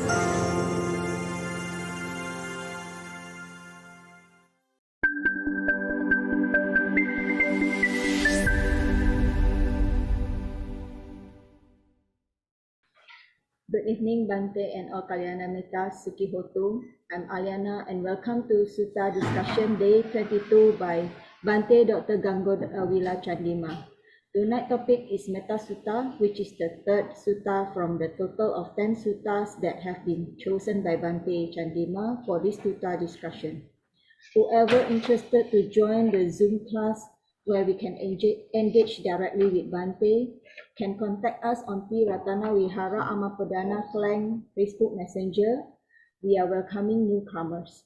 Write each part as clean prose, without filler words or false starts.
Good evening, Bhante and all Kalyana Metta Sukhi Hotu. I'm Aliana and welcome to Sutta Discussion Day 22 by Bhante Dr. Gangodawila Chandima. Tonight's topic is Metta Sutta, which is the third sutta from the total of 10 suttas that have been chosen by Bhante Chandima for this sutta discussion. Whoever interested to join the Zoom class where we can engage directly with Bhante can contact us on Ti-Ratana Vihara Amapadana Klang Facebook Messenger. We are welcoming newcomers.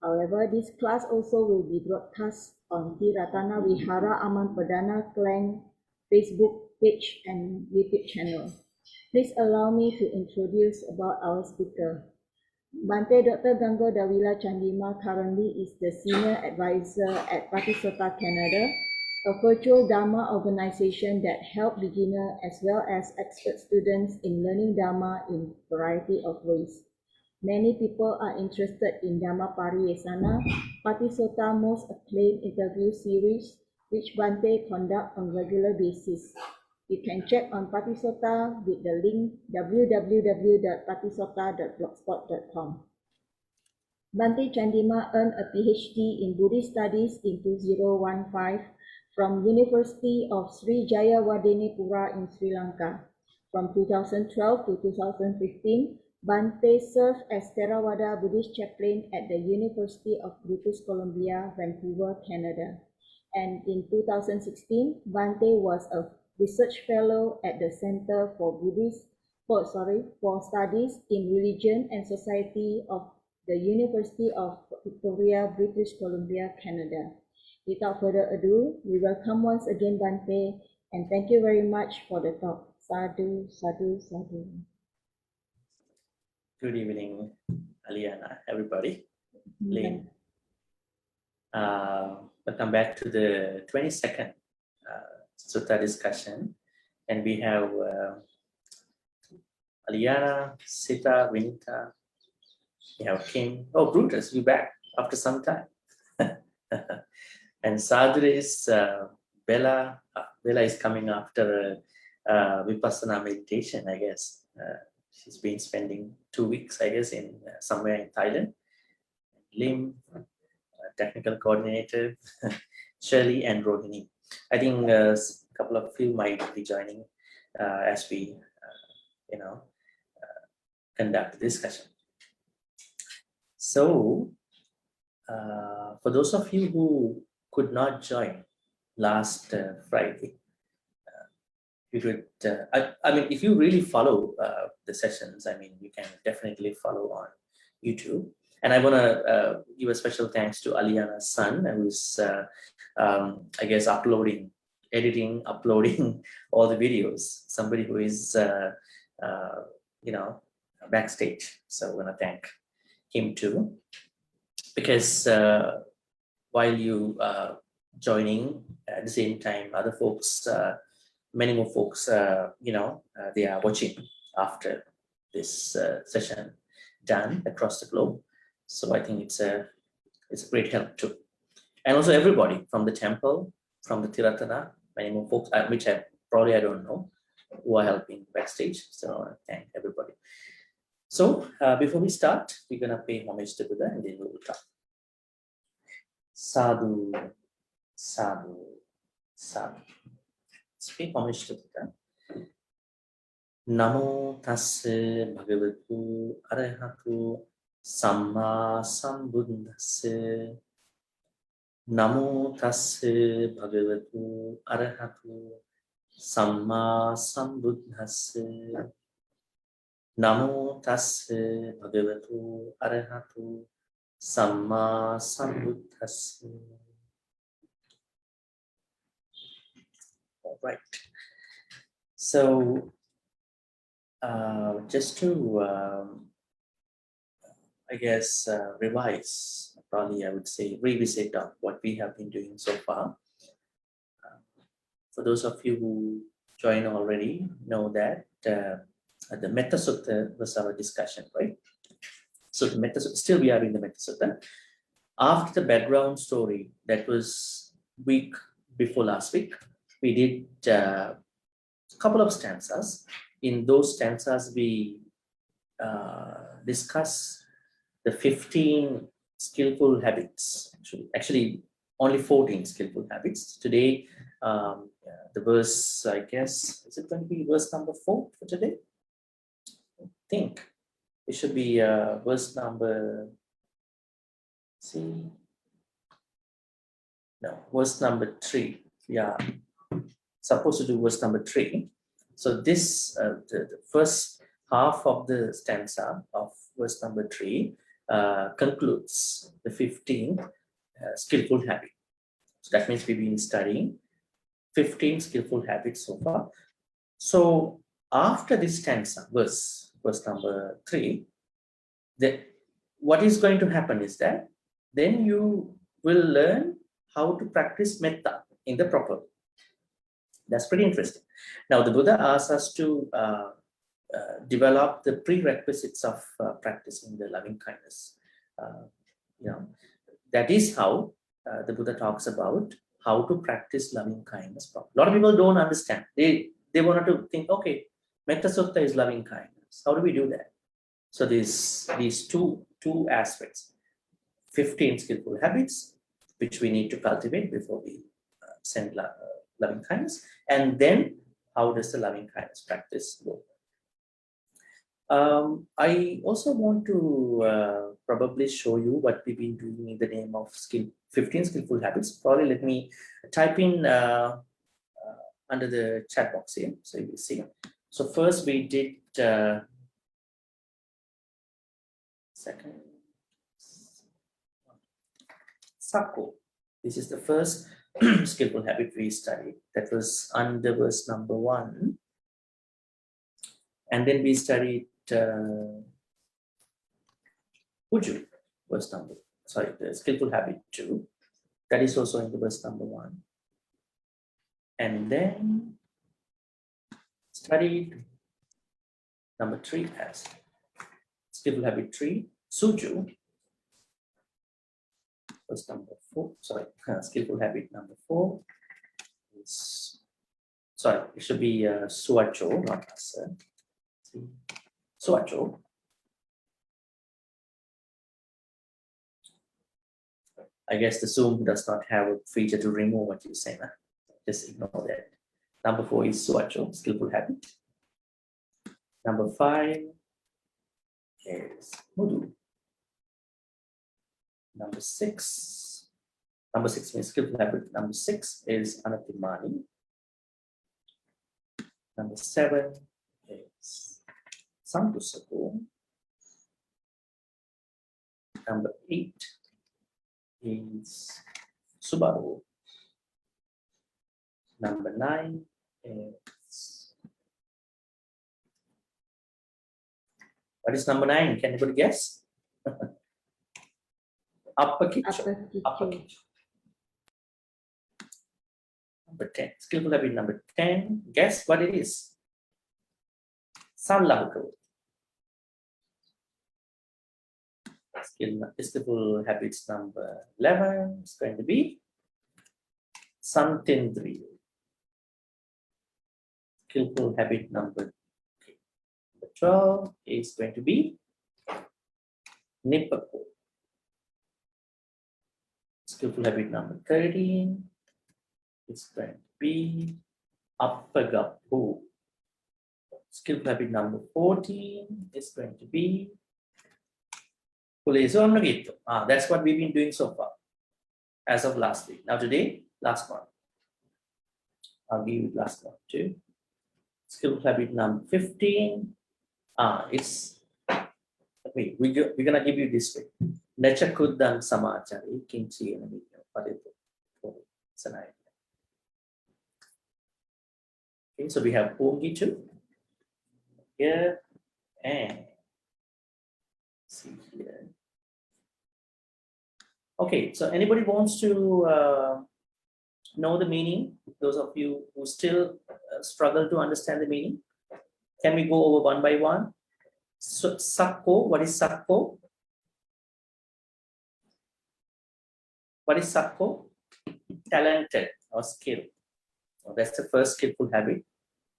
However, this class also will be broadcast on Ti-Ratana Vihara Amapadana Klang Facebook page and YouTube channel. Please allow me to introduce about our speaker. Bhante Dr. Gangodawila Chandima currently is the Senior Advisor at Ti-Ratana Canada, a virtual Dharma organization that helps beginner as well as expert students in learning Dharma in a variety of ways. Many people are interested in Dhamma Pariyesana, Ti-Ratana's most acclaimed interview series, which Bhante conducts on a regular basis. You can check on Ti-Ratana with the link www.ti-ratana.blogspot.com. Bhante Chandima earned a PhD in Buddhist Studies in 2015 from University of Sri Jayawardenepura in Sri Lanka. From 2012 to 2015, Bhante served as Theravada Buddhist chaplain at the University of British Columbia, Vancouver, Canada. And in 2016, Bhante was a research fellow at the Center for Studies in Religion and Society of the University of Victoria, British Columbia, Canada. Without further ado, we welcome once again Bhante and thank you very much for the talk. Sadhu, sadhu, sadhu. Good evening, Aliana, everybody. Lynn. Welcome back to the 22nd Sutta discussion. And we have Aliana, Sita, Vinita, we have Kim. Oh, Brutus, you back after some time. And Sadhu is Bella. Bella is coming after Vipassana meditation, I guess. She's been spending 2 weeks, I guess, in somewhere in Thailand. Lim, technical coordinator, Shirley and Rohini. I think a couple of you might be joining as we, conduct the discussion. So, for those of you who could not join last Friday, you could, I mean, if you really follow the sessions, I mean, you can definitely follow on YouTube. And I want to give a special thanks to Aliana's son, who's, I guess, editing, uploading all the videos. Somebody who is, backstage. So I want to thank him too. Because while you joining at the same time, other folks, many more folks, they are watching after this session done across the globe. So I think it's a great help too. And also everybody from the temple, from the Ti-Ratana, many more folks, which I don't know, who are helping backstage. So I want to thank everybody. So before we start, we're going to pay homage to Buddha and then we will talk. Sadhu, sadhu, sadhu. Let's pay homage to Buddha. Namo tassa bhagavatu arahatu samma sambuddhassa. Namo tassa bhagavatu arahatu samma sambuddhassa. Namo tassa bhagavatu arahatu samma sambuddhassa. All right. So, just to, I guess, revise, probably I would say revisit on what we have been doing so far. For those of you who joined already, know that the Metta Sutta was our discussion, right? So the Metta Sutta, still we are in the Metta Sutta. After the background story, that was week before last week, we did a couple of stanzas. In those stanzas, we discuss the 15 skillful habits. Actually, only 14 skillful habits. Today, the verse, I guess, is it going to be verse number 4 for today? I think it should be verse number, verse number 3. Yeah, supposed to do verse number 3. So this, the first half of the stanza of verse number 3 concludes the 15th skillful habit. So that means we've been studying 15 skillful habits so far. So after this stanza, verse number 3, what is going to happen is that then you will learn how to practice metta in the proper way. That's pretty interesting. Now, the Buddha asks us to develop the prerequisites of practicing the loving kindness. That is how the Buddha talks about how to practice loving kindness. A lot of people don't understand. They wanted to think, okay, Metta Sutta is loving kindness. How do we do that? So these two aspects, 15 skillful habits, which we need to cultivate before we send loving kindness, and then how does the loving kindness practice go? I also want to probably show you what we've been doing in the name of 15 skillful habits. Probably let me type in under the chat box here, so you will see. So first we did Sakko. This is the first skillful habit we studied. That was under verse number 1. And then we studied Uju, the skillful habit 2. That is also in the verse number 1. And then studied number 3 as skillful habit 3, Suju. Verse number 4, skillful habit number 4 is, it should be Suacho, not Asa. Suacho. I guess the Zoom does not have a feature to remove what you say. Nah? Just ignore that. Number 4 is Suacho, skillful habit. Number 5 is Mudu. Number 6 means skillful habit. Number 6 is Anatimani. Number 7 is Santusako. Number 8 is Subaru. Number 9 is, what is number 9? Can anybody guess? Appakicho. Number 10. Skillful habit number 10. Guess what it is? Sanlahuko. Skillful habits number 11 is going to be Santindriyo. Skillful habit number 12 is going to be Nipako. Skillful habit number 13 is going to be Appagapu. Skillful habit number 14 is going to be Puleso Nagito. That's what we've been doing so far as of last week. Now today, last one. I'll give you last one too. Skillful habit number 15. It's, wait, we're gonna give you this way. Nachakudang samachari kinchi enamito padeto. Okay, so we have Pongichu here and see here. Okay, so anybody wants to know the meaning? Those of you who still struggle to understand the meaning, can we go over one by one? So, Sakko, what is Sakko? What is Sakko? Talented or skill. So that's the first skillful habit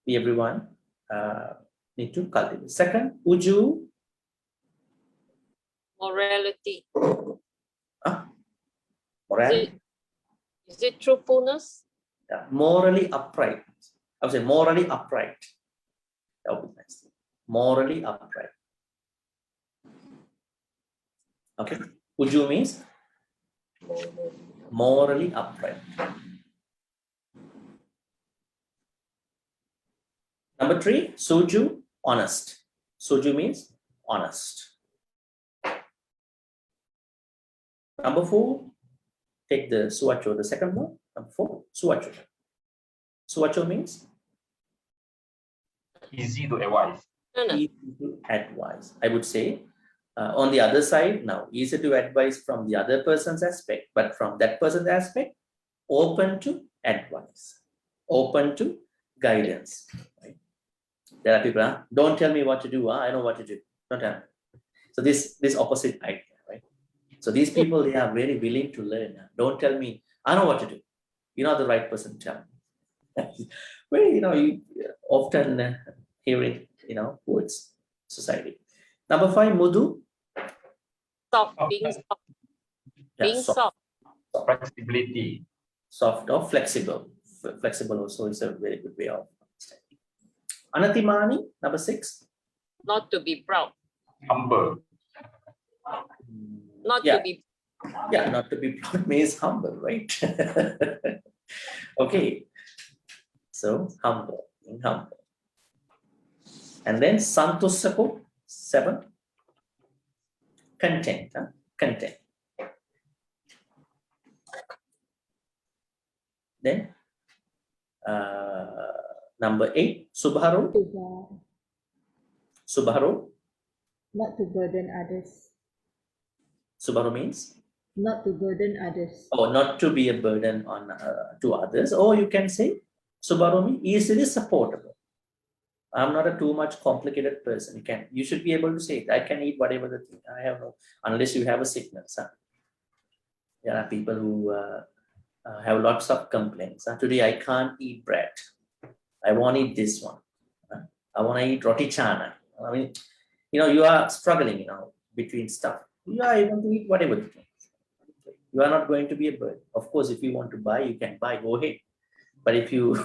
we everyone need to cultivate. Second, Uju. Morality. Morality. Is it truthfulness? Yeah, morally upright. I would say morally upright. That would be nice. Morally upright. Okay. Uju means morally upright. Number 3, Suju, honest. Suju means honest. Number 4, take the Suacho, the second one. Number 4, Suacho. Suacho means Easy to advise. easy to advise. I would say on the other side, now easy to advise from the other person's aspect, but from that person's aspect, open to advice, open to guidance. Right? There are people, don't tell me what to do. I know what to do. Don't tell me. So this opposite idea, right? So these people, they are very willing to learn. Don't tell me, I know what to do. You're not the right person to tell me. Well, you often hear it, towards society. Number 5, Mudu. Soft, being soft. Yeah, Being soft. Flexibility. Soft or flexible. Flexible also is a very good way of understanding. Anatimani, number 6. Not to be proud. Humble. Not Yeah. to be. Yeah, not to be proud means humble, right? Okay. So humble, being humble. And then Santusako, 7. Content, content. Then number 8, Subharo. Subharo. Not to burden others. Subharo means Not to burden others. not to be a burden on to others. Or you can say Subharo means easily supportable. I'm not a too much complicated person. You should be able to say it. I can eat whatever the thing. I have no, unless you have a sickness. There are people who have lots of complaints. Today I can't eat bread. I want to eat this one. I want to eat roti chana. I mean, you are struggling, between stuff. You are able to eat whatever the thing. You are not going to be a burden. Of course, if you want to buy, you can buy. Go ahead. But if you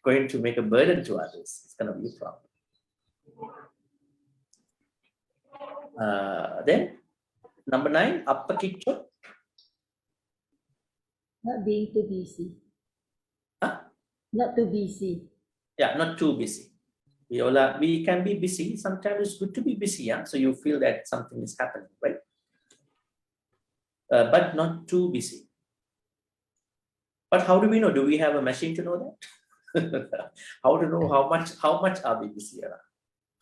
going to make a burden to others, it's going to be a problem. Then, number 9, Appakicho. Not being too busy. Huh? Not too busy. Yeah, not too busy. We can be busy. Sometimes it's good to be busy. Yeah? So you feel that something is happening, right? But not too busy. But how do we know? Do we have a machine to know that? How to know how much are we busy around?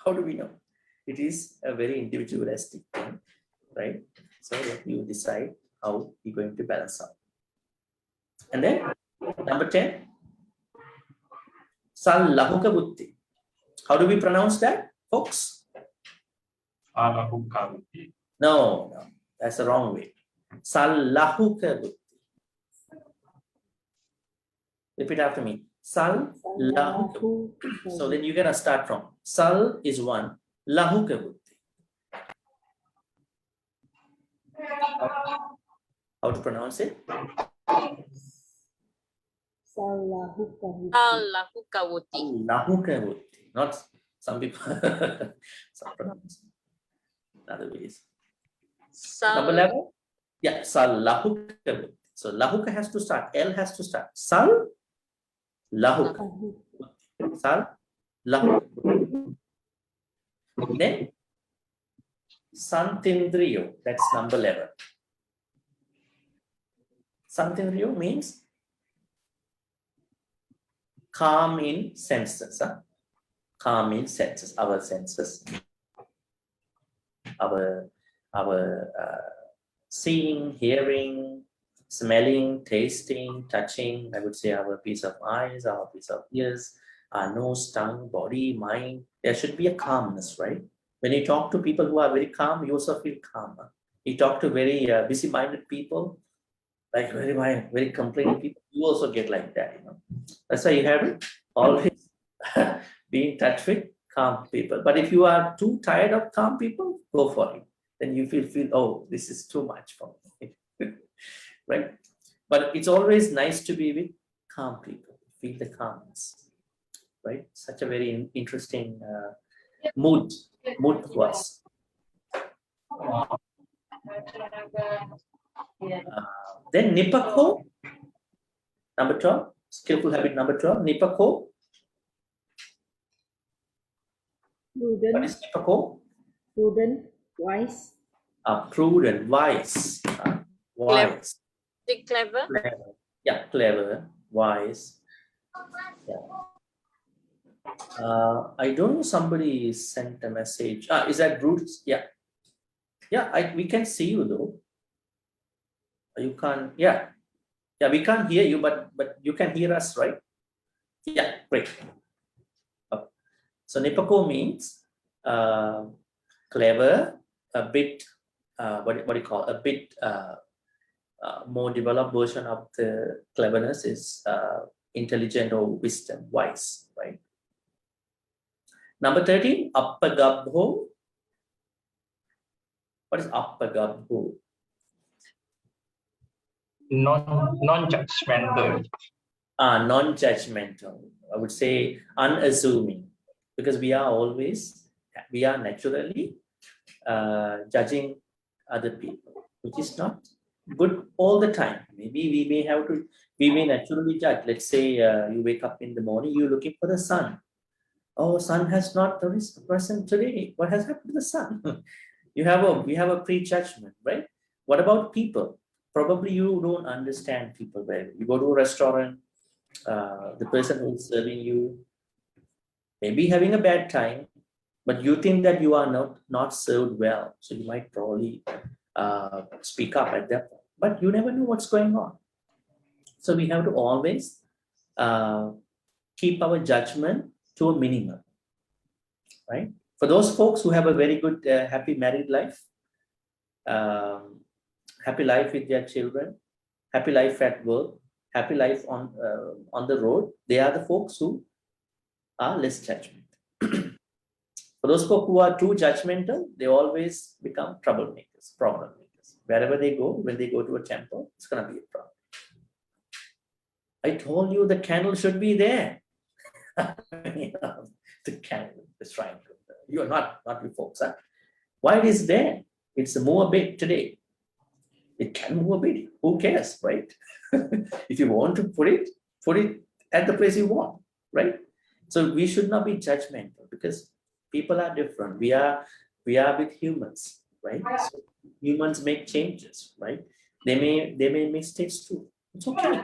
How do we know? It is a very individualistic thing, right? So that you decide how you're going to balance out. And then number 10, Sallahuka Buddhi. How do we pronounce that, folks? No, that's the wrong way. Sallahuka Buddhi. Repeat after me. Sallahu. So then you're gonna start from Sal is 1, Lahuka Buddhi. How to pronounce it? Sallahuka. Allahukawuti. Lahuka Buddhi. Not some people. Some pronounce other ways. Number 11. Yeah, Sallahuka Buddhi. So Lahuka has to start. L has to start. Sal. Lahuka. Sal, Lahuka. Then Santindriyo, that's number 11. Santindriyo means calm in senses. Calm in senses, our senses. Our seeing, hearing, smelling, tasting, touching, I would say our piece of eyes, our piece of ears, our nose, tongue, body, mind. There should be a calmness, right? When you talk to people who are very calm, you also feel calm. You talk to very busy-minded people, like very violent, very complaining people, you also get like that, you know. That's why you have to always be in touch with calm people. But if you are too tired of calm people, go for it. Then you feel oh, this is too much for me. Right? But it's always nice to be with calm people, feel the calmness, right? Such a very interesting mood to us. Then Nipako, number 12, skillful habit number 12, Nipako. What Prudent, is Nipako? prudent, wise, Prudent, wise, wise, Is it clever? clever. Yeah, clever, wise. Yeah. I don't know, somebody sent a message. Is that Bruce? Yeah. Yeah, we can see you though. You can't, yeah. Yeah, we can't hear you, but you can hear us, right? Yeah, great. So Nipako means clever, a bit, what do you call, a bit more developed version of the cleverness is intelligent or wisdom, wise, right? Number 13, Appagabho. What is Appagabho? Non-judgmental. Non-judgmental. I would say unassuming, because we are naturally judging other people, which is not good all the time. Maybe we may naturally judge. Let's say you wake up in the morning, you're looking for the sun. Oh, sun has not present today. What has happened to the sun? We have a prejudgment, right? What about people? Probably you don't understand people well. You go to a restaurant, the person who's serving you may be having a bad time, but you think that you are not served well. So you might probably speak up at that point, but you never know what's going on. So we have to always keep our judgment to a minimum, right? For those folks who have a very good, happy married life, happy life with their children, happy life at work, happy life on the road, they are the folks who are less judgmental. For those folks who are too judgmental, they always become troublemakers, problem makers. Wherever they go, when they go to a temple, it's going to be a problem. I told you the candle should be there. The candle, the shrine. You are not you folks. Huh? Why it is there? It's a move a bit today. It can move a bit. Who cares, right? If you want to put it at the place you want, right? So we should not be judgmental, because people are different. We are with humans, right? So humans make changes, right? They may make mistakes too. It's okay,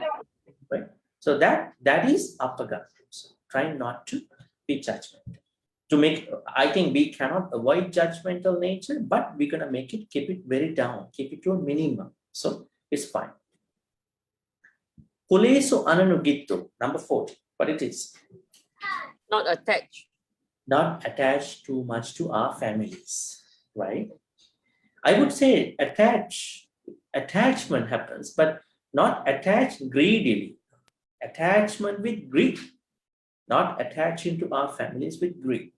right? So that is Appagata. So try not to be judgmental. I think we cannot avoid judgmental nature, but we're gonna keep it very down, keep it to a minimum. So it's fine. Kulesu ananugitto, number 40. What it is? Not attached. Not attached too much to our families, right? I would say attachment happens, but not attached greedily. Attachment with greed, not attaching to our families with greed.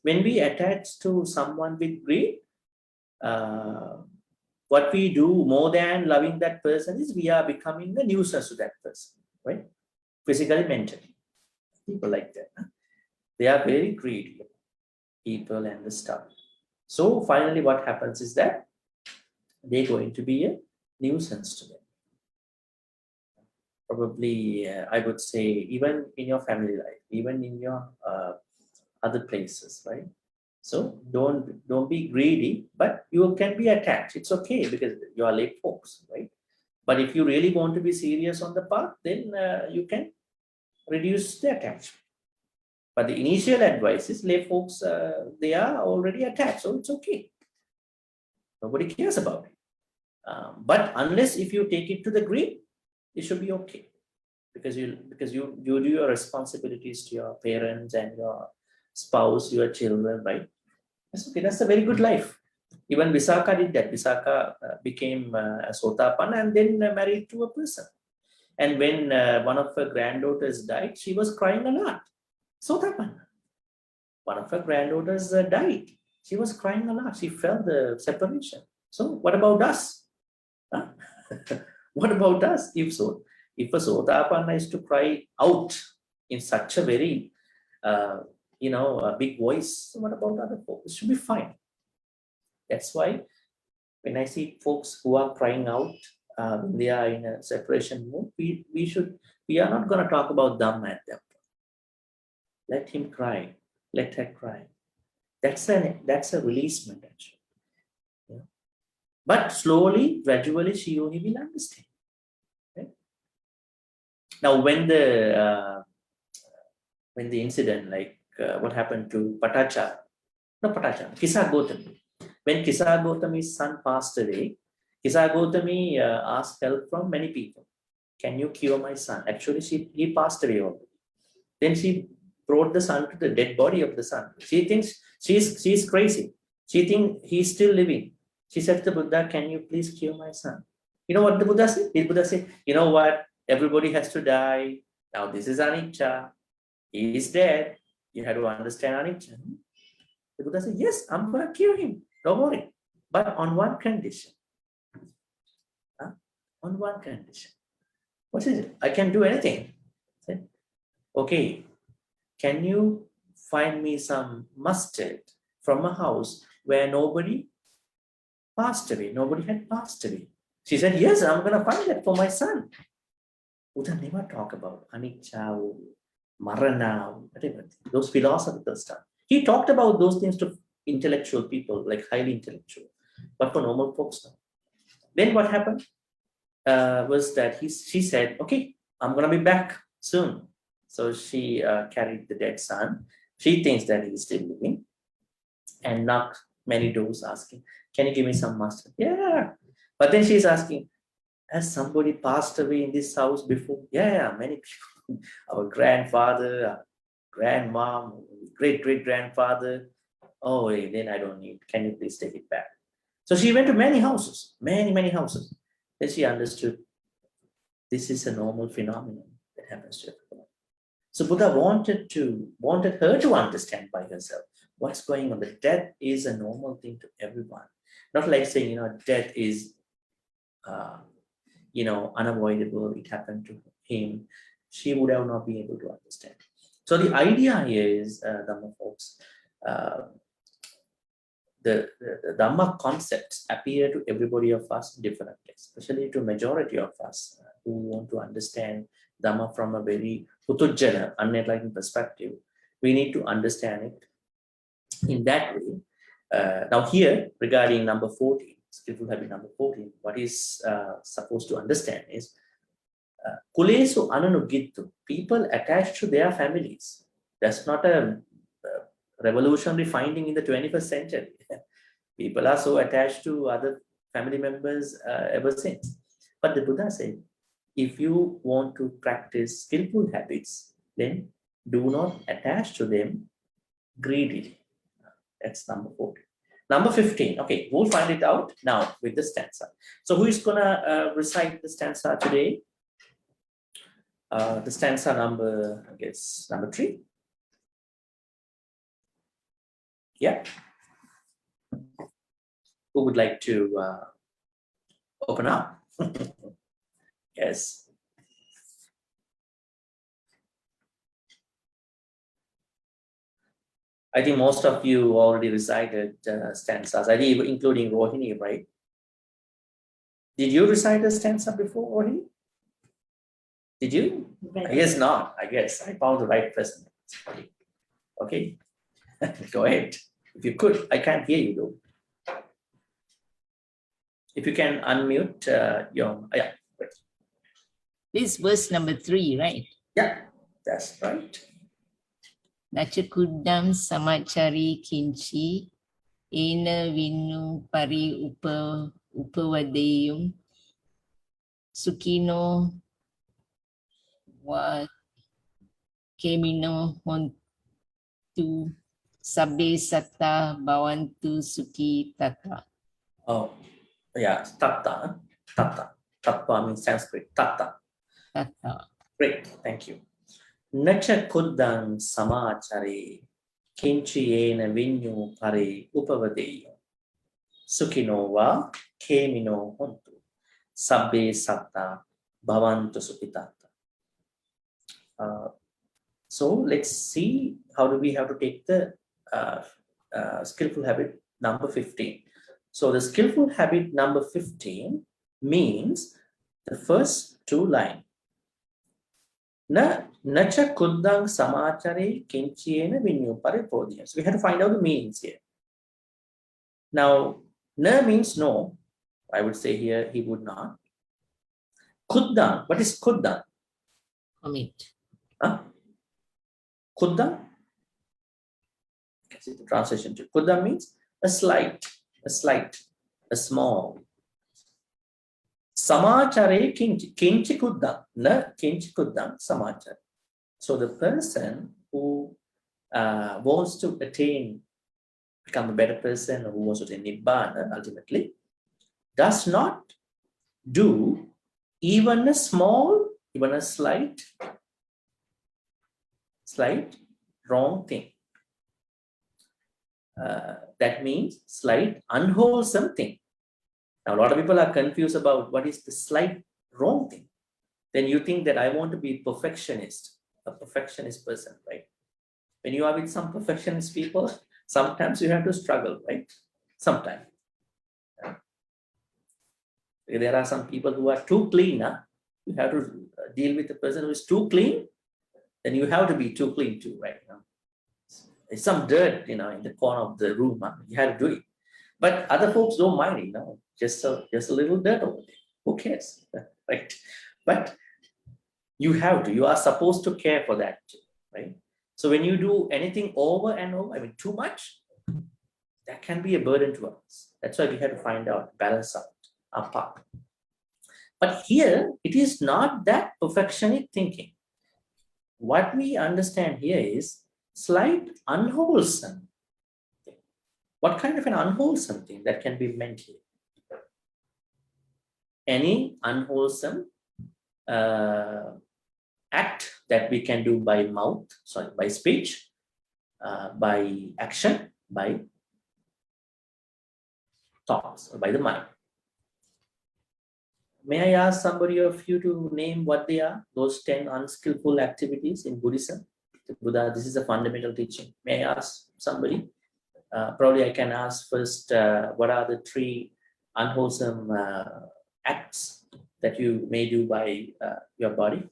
When we attach to someone with greed, what we do more than loving that person is we are becoming a nuisance to that person, right? Physically, mentally. People like that. Huh? They are very greedy, people and the stuff. So finally, what happens is that they're going to be a nuisance to them. Probably, I would say, even in your family life, even in your other places, right? So don't be greedy, but you can be attached. It's okay, because you are lay folks, right? But if you really want to be serious on the path, then you can reduce the attachment. But the initial advice is lay folks, they are already attached, so it's okay. Nobody cares about it. But unless if you take it to the greed, it should be okay, because you do your responsibilities to your parents and your spouse, your children, right? That's okay. That's a very good life. Even Visakha did that. Visakha became a Sotapanna and then married to a person. And when one of her granddaughters died, she was crying a lot. Sotapanna. One of her granddaughters died. She was crying a lot. She felt the separation. So what about us? Huh? What about us? If a Sotapanna is to cry out in such a very, a big voice, what about other folks? It should be fine. That's why when I see folks who are crying out, when they are in a separation mood, we are not going to talk about Dhamma at them. Let him cry. Let her cry. That's a releasement actually. Yeah. But slowly, gradually, she only will understand. Right? Now, when the incident, like what happened to Kisa Gautami. When Kisa Gautami's son passed away, Kisa Gautami asked help from many people. Can you cure my son? Actually, he passed away already. Then she brought the son to the dead body of the son. She thinks she's crazy. She thinks he's still living. She said to the Buddha, can you please cure my son? You know what the Buddha said? The Buddha said, you know what? Everybody has to die. Now this is anicca. He is dead. You have to understand anicca. The Buddha said, yes, I'm going to cure him. Don't worry. But on one condition. On one condition. What is it? I can do anything. Said, okay. Can you find me some mustard from a house where nobody passed away? Nobody had passed away. She said, yes, I'm going to find that for my son. Buddha never talk about anicca, marana, whatever, those philosophical stuff. He talked about those things to intellectual people, like highly intellectual, but for normal folks, no. Then what happened was that she said, okay, I'm going to be back soon. So she carried the dead son. She thinks that he's still living and knocked many doors asking, can you give me some mustard? Yeah. But then she's asking, has somebody passed away in this house before? Yeah, many people. Our grandfather, our grandmom, great-great-grandfather. Oh, then I don't need. Can you please take it back? So she went to many houses, many houses. Then she understood this is a normal phenomenon that happens to everyone. So Buddha wanted her to understand by herself what's going on. The death is a normal thing to everyone. Not like saying, death is, unavoidable. It happened to him. She would have not been able to understand. So the idea here is, Dhamma folks, the Dhamma concepts appear to everybody of us differently, especially to majority of us who want to understand Dhamma from a very putujjana, unenlightened perspective. We need to understand it in that way. Now here, regarding number 14, skillful habit number 14, what is supposed to understand is, kulesu ananugittu, people attached to their families. That's not a revolutionary finding in the 21st century. People are so attached to other family members ever since. But the Buddha said, if you want to practice skillful habits, then do not attach to them greedily. That's number 14. Number 15. Okay, we'll find it out now with the stanza. So who is going to recite the stanza today? The stanza number, I guess, number 3. Yeah. Who would like to open up? Yes. I think most of you already recited stanzas, I think including Rohini, right? Did you recite a stanza before, Rohini? Did you? I guess not. I guess I found the right person. Okay. Go ahead. If you could, I can't hear you though. If you can unmute your, yeah. This is verse number 3, right? Yeah, that's right. Nachakudam samachari kinchi ena vinu pari upavadeyum sukino wa kemino hontu sabbe satta bhavantu suki tata. Oh, yeah, tatta. Tatta. Tattva means Sanskrit. Tatta. Tattva. Great, thank you. Nacha kuddang samachare kinchiyena vinyu pare upavadeya sukhino va kemino hontu sabbe satta bhavantu sukhitata. So let's see how do we have to take the skillful habit number 15. So the skillful habit number 15 means the first two lines. Nacha kuddang samachare kinchiyena vinyu paripodya. So we have to find out the meanings here. Now, na means no. I would say here he would not. Kuddang, what is kuddang? Commit. Huh? Kuddang? See the translation to kuddang means a slight, a small. Samachare kinchi kuddang, na kinchi kuddang samachare. So the person who wants to become a better person, or who wants to attain nibbana ultimately, does not do even a small, even a slight wrong thing. That means slight unwholesome thing. Now, a lot of people are confused about what is the slight wrong thing. Then you think that I want to be a perfectionist person, right? When you are with some perfectionist people, sometimes you have to struggle, right? Sometimes. There are some people who are too clean. You have to deal with a person who is too clean, then you have to be too clean too, right? There's some dirt, in the corner of the room. You have to do it. But other folks don't mind, just a little dirt over there. Who cares, right? But you are supposed to care for that too, right? So when you do anything over and over, too much, that can be a burden to us. That's why we have to find out, balance out our path. But here, it is not that perfectionist thinking. What we understand here is slight unwholesome thing. What kind of an unwholesome thing that can be meant here? Any unwholesome act that we can do by by speech, by action, by thoughts, or by the mind. May I ask somebody of you to name what they are, those 10 unskillful activities in Buddhism? The Buddha, this is a fundamental teaching. May I ask somebody? Probably I can ask first, what are the 3 unwholesome acts that you may do by your body?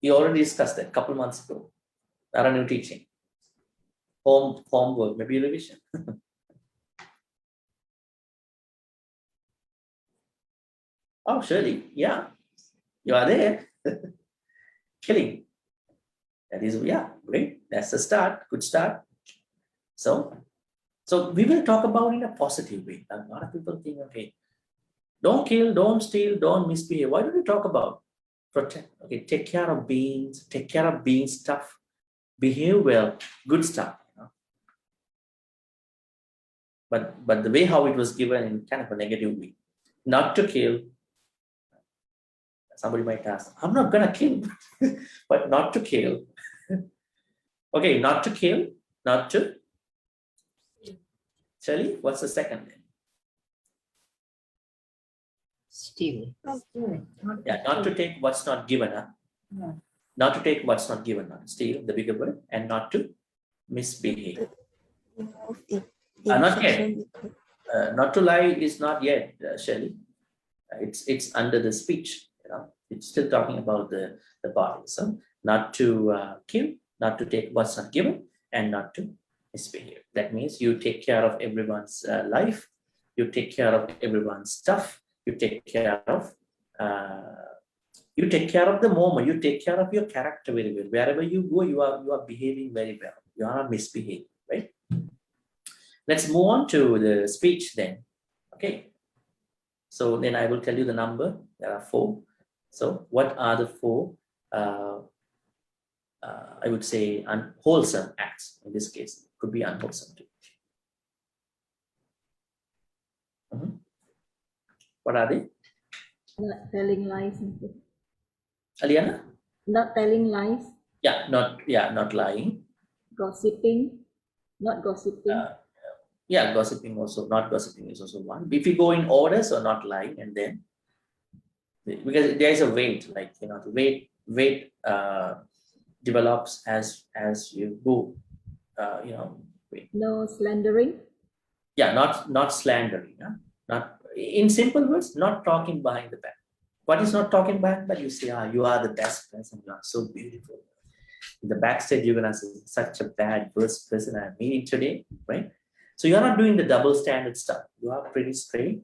We already discussed that a couple months ago. Not a new teaching. Homework, maybe revision. Oh, Shirley, yeah, you are there. Killing. That is, yeah, great. That's a start, good start. So we will talk about in a positive way. A lot of people think, okay, don't kill, don't steal, don't misbehave. Why do we talk about protect? Okay, take care of beings, stuff, behave well, good stuff. But the way how it was given in kind of a negative way, not to kill. Somebody might ask, I'm not gonna kill, but not to kill. Okay, not to kill, not to. Shirley, what's the second name? Steal. Yeah, not to take what's not given. Not to take what's not given. Steal, the bigger word, and not to misbehave. Not yet. Not to lie is not yet, Shirley. It's under the speech. It's still talking about the body. So not to kill, not to take what's not given, and not to misbehave. That means you take care of everyone's life, you take care of everyone's stuff, you take care of the moment, you take care of your character very well. Wherever you go, you are behaving very well. You are not misbehaving, right? Let's move on to the speech then. Okay. So then I will tell you the number. There are 4. So what are the 4, I would say, unwholesome acts? In this case, could be unwholesome too. What are they? Not telling lies. Aliana? Not telling lies. Not lying. Gossiping. Not gossiping. Gossiping also, not gossiping is also one. If you go in order, so not lying, and then because there is a weight, like the weight develops as you go, weight. No slandering. Not slandering, not in simple words, not talking behind the back. What is not talking behind? But you say, you are the best person, you are so beautiful. In the backstage, you're gonna say, such a bad, worst person I'm meeting today, right? So you're not doing the double standard stuff. You are pretty straight.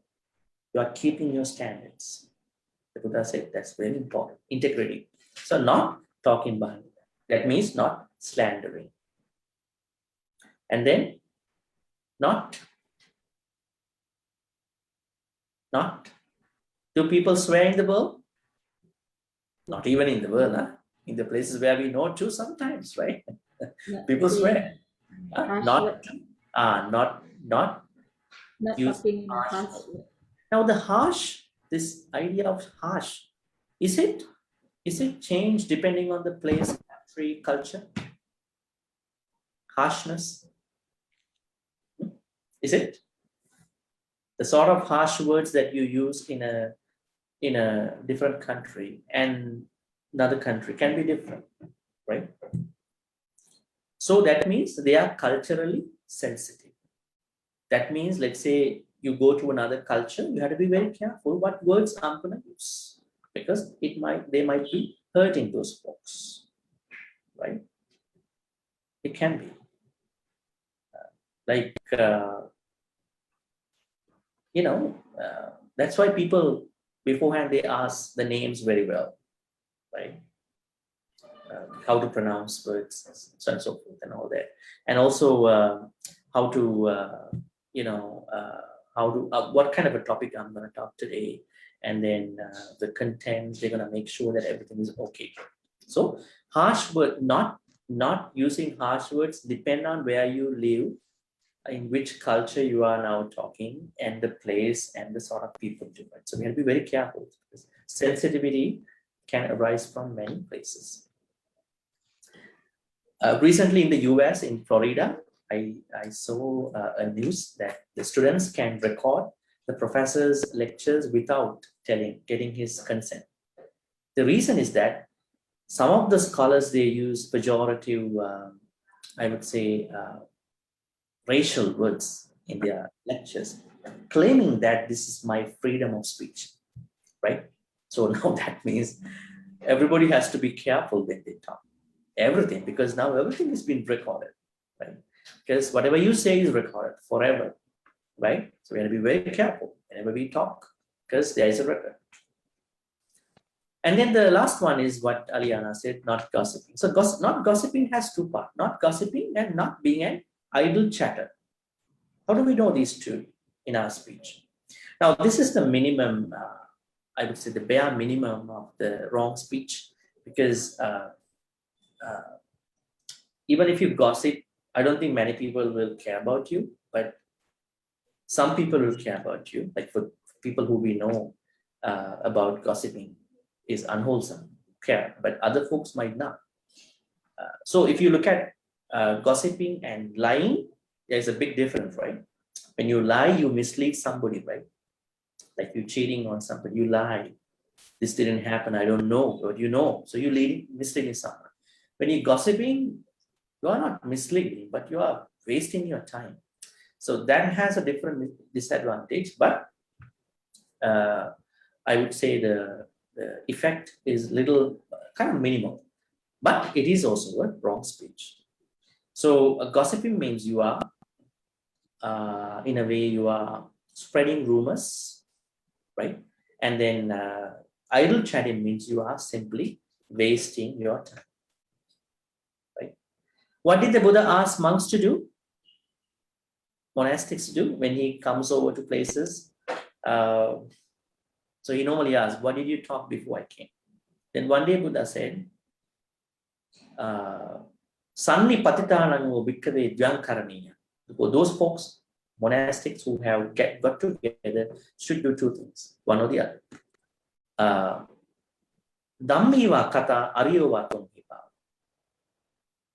You are keeping your standards. The Buddha said that's very important. Integrity. So not talking behind the back. That means not slandering. And then not. Do people swear in the world? Not even in the world, in the places where we know too sometimes, right? People swear. Not use talking in a harsh harsh word. word. Now the harsh, this idea of harsh, is it changed depending on the place, country, culture? Harshness? Is it? The sort of harsh words that you use in a different country and another country can be different, right? So that means they are culturally sensitive. That means, let's say you go to another culture, you have to be very careful what words I'm going to use, because they might be hurting those folks, right? It can be that's why people beforehand they ask the names very well, right? How to pronounce words, so on and so forth, and all that, and also how to what kind of a topic I'm going to talk today, and then the contents, they're going to make sure that everything is okay. So harsh word, not using harsh words, depend on where you live, in which culture you are now talking, and the place and the sort of people do it. So we have to be very careful. Sensitivity can arise from many places. Recently in the US, in Florida, I saw a news that the students can record the professor's lectures without getting his consent. The reason is that some of the scholars, they use pejorative, I would say, racial words in their lectures, claiming that this is my freedom of speech, right? So now that means everybody has to be careful when they talk. Everything, because now everything is being recorded, right? Because whatever you say is recorded forever, right? So we have to be very careful whenever we talk, because there is a record. And then the last one is what Aliana said, not gossiping. So not gossiping has two parts, not gossiping and not being an idle chatter. How do we know these two in our speech? Now, this is the minimum, I would say the bare minimum of the wrong speech, because even if you gossip, I don't think many people will care about you, but some people will care about you. Like for people who we know about gossiping is unwholesome, care, but other folks might not. So if you look at gossiping and lying, there's a big difference, right? When you lie, you mislead somebody, right? Like you're cheating on somebody, you lie. This didn't happen, I don't know, but you know. So you're misleading someone. When you're gossiping, you are not misleading, but you are wasting your time. So that has a different disadvantage, but I would say the effect is little kind of minimal, but it is also a wrong speech. So gossiping means you are, in a way, you are spreading rumors, right? And then idle chatting means you are simply wasting your time. What did the Buddha ask monks to do? Monastics to do when he comes over to places? So he normally asks, what did you talk before I came? Then one day Buddha said, Sanni patitanango bhikkave dvyankaraniya. For those folks monastics who have got together should do two things, one or the other. Dhammiva kata ariyova tonghipa.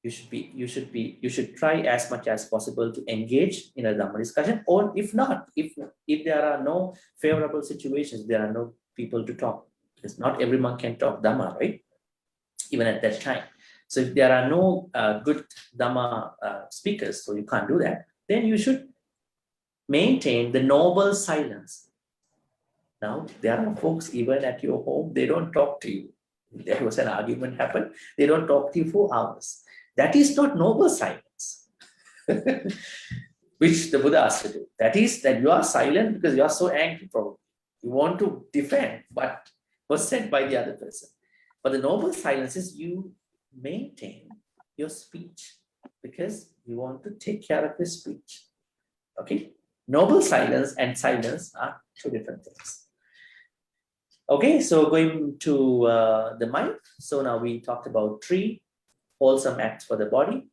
You should try as much as possible to engage in a Dhamma discussion, or if not, if there are no favorable situations, there are no people to talk, because not everyone can talk Dhamma, right? Even at that time. So if there are no good Dhamma speakers, so you can't do that, then you should maintain the noble silence. Now, there are folks even at your home, they don't talk to you. If there was an argument happened, they don't talk to you for hours. That is not noble silence, which the Buddha asked to do. That is that you are silent because you are so angry, probably. You want to defend what was said by the other person. But the noble silence is you maintain your speech because you want to take care of your speech. Okay? Noble silence and silence are two different things. Okay, so going to the mind. So now we talked about 3 wholesome acts for the body,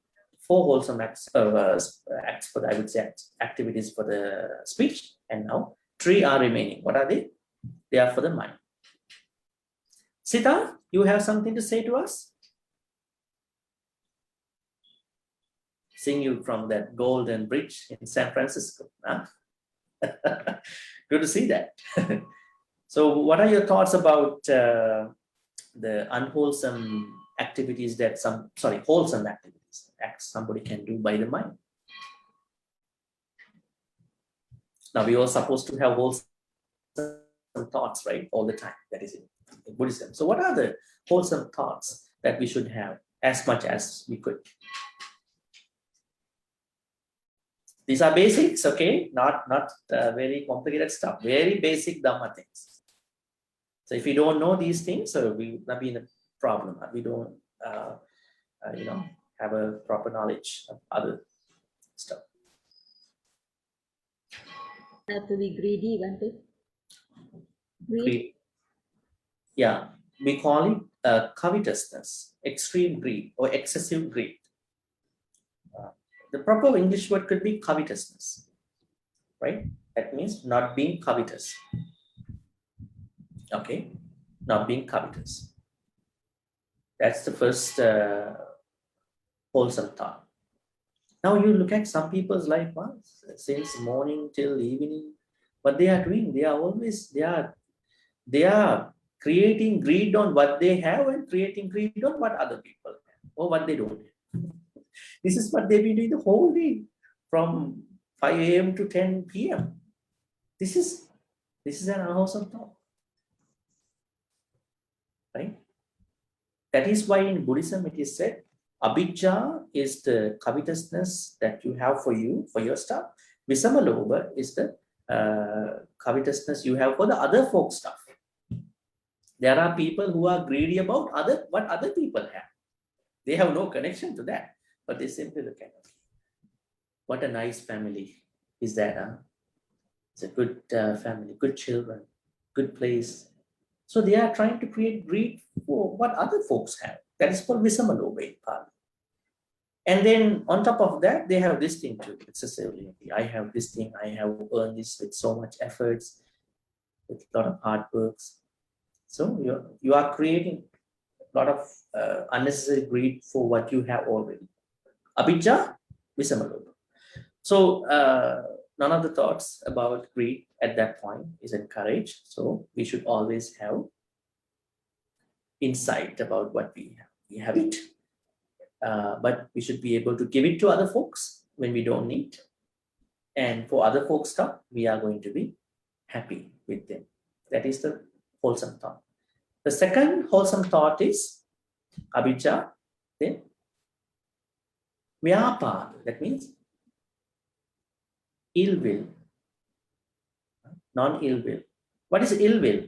4 wholesome acts for the, I would say, activities for the speech, and now 3 are remaining. What are they? They are for the mind. Sita, you have something to say to us? Seeing you from that golden bridge in San Francisco. Huh? Good to see that. So what are your thoughts about the unwholesome activities that wholesome activities, acts somebody can do by the mind? Now we are supposed to have wholesome thoughts, right? All the time. That is in Buddhism. So what are the wholesome thoughts that we should have as much as we could? These are basics, okay? Not very complicated stuff. Very basic Dhamma things. So if you don't know these things, so we will be in a problem. We don't, have a proper knowledge of other stuff. Not to be greedy, Bhante. Greed. Yeah, we call it covetousness, extreme greed or excessive greed. The proper English word could be covetousness, right? That means not being covetous. Okay, not being covetous. That's the first wholesome thought. Now you look at some people's life, since morning till evening, what they are doing, they are creating greed on what they have and creating greed on what other people have or what they don't have. This is what they've been doing the whole day from 5 a.m. to 10 p.m. This is an unwholesome thought. Right? That is why in Buddhism it is said, abhijja is the covetousness that you have for you, for your stuff. Visamalobha is the covetousness you have for the other folks' stuff. There are people who are greedy about what other people have. They have no connection to that, but they simply look at it. What a nice family is that, huh? It's a good family, good children, good place. So they are trying to create greed for what other folks have. That is called Visamalobha in Pali. And then on top of that, they have this thing too, excessively. I have this thing, I have earned this with so much efforts, with a lot of hard works. So you are creating a lot of unnecessary greed for what you have already. Abhijja, Visamalobha. So none of the thoughts about greed at that point is encouraged. So we should always have insight about what we have. We have it, but we should be able to give it to other folks when we don't need. And for other folks' stuff, we are going to be happy with them. That is the wholesome thought. The second wholesome thought is abhijja, then vyapada. That means ill will, non-ill will. What is ill will?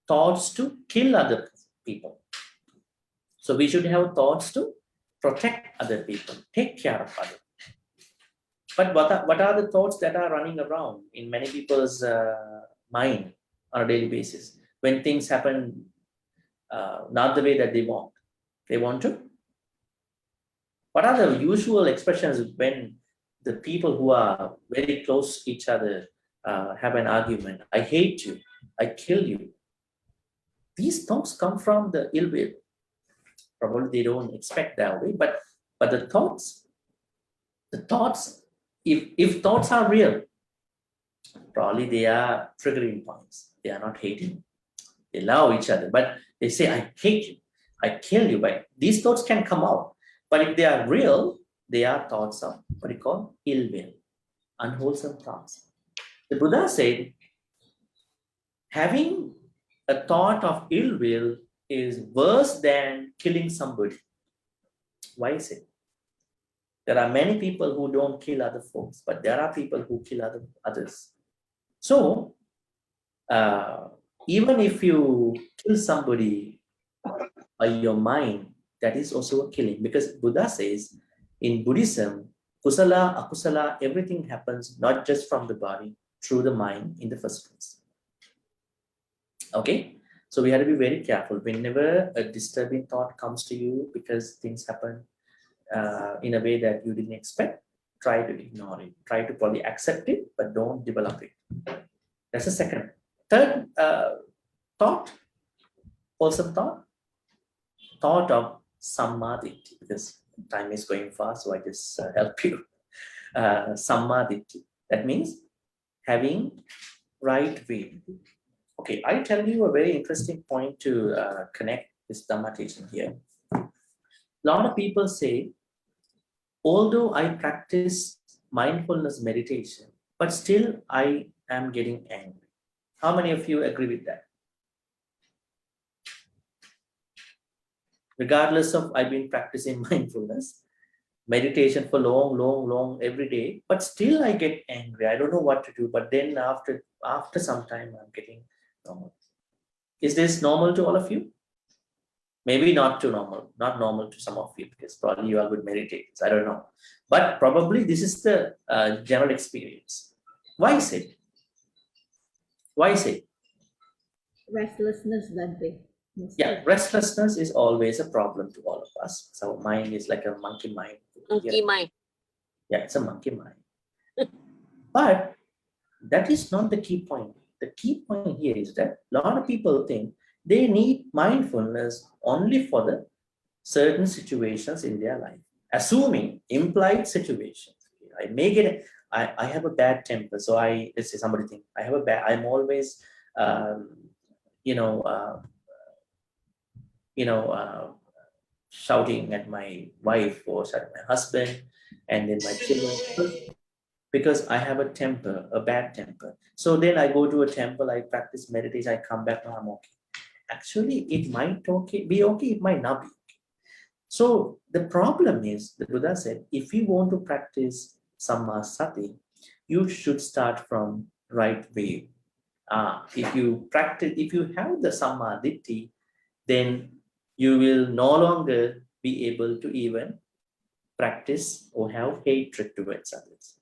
Thoughts to kill other people. So we should have thoughts to protect other people, take care of others. But what are the thoughts that are running around in many people's mind on a daily basis? When things happen not the way that they want to? What are the usual expressions when the people who are very close to each other have an argument. I hate you. I kill you. These thoughts come from the ill will. Probably they don't expect that way, but the thoughts, if thoughts are real, probably they are triggering points. They are not hating. They love each other, but they say, I hate you, I kill you. But these thoughts can come out. But if they are real, they are thoughts of what you call ill will, unwholesome thoughts. The Buddha said, having a thought of ill will is worse than killing somebody. Why is it? There are many people who don't kill other folks, but there are people who kill others. So, even if you kill somebody by your mind, that is also a killing, because Buddha says in Buddhism, kusala, akusala, everything happens not just from the body, through the mind in the first place. Okay, so we have to be very careful whenever a disturbing thought comes to you because things happen in a way that you didn't expect. Try to ignore it. Try to probably accept it, but don't develop it. That's the second. Third thought, wholesome thought of sammaditi, because time is going fast, so I just help you. Sammaditi. That means having right way. Okay, I tell you a very interesting point to connect this Dhamma teaching here. A lot of people say, although I practice mindfulness meditation, but still I am getting angry. How many of you agree with that? Regardless of I've been practicing mindfulness, meditation for long, every day, but still I get angry. I don't know what to do, but then after some time, I'm getting normal. Is this normal to all of you? Maybe not normal to some of you, because probably you are good meditators. I don't know. But probably this is the general experience. Why is it? Why is it? Restlessness, Bhante. Yeah, restlessness is always a problem to all of us. So mind is like a monkey mind. Monkey mind. Yeah, it's a monkey mind. But that is not the key point. The key point here is that a lot of people think they need mindfulness only for the certain situations in their life, assuming implied situations. I make it. I have a bad temper, so let's say somebody think I have a bad. I'm always, shouting at my wife or at my husband, and then my children, because I have a bad temper. So then I go to a temple, I practice meditation, I come back, I'm okay. Actually, it might be okay, it might not be okay. So the problem is, the Buddha said, if you want to practice sammasati, you should start from right way. If you have the sammaditi, then you will no longer be able to even practice or have hatred towards others.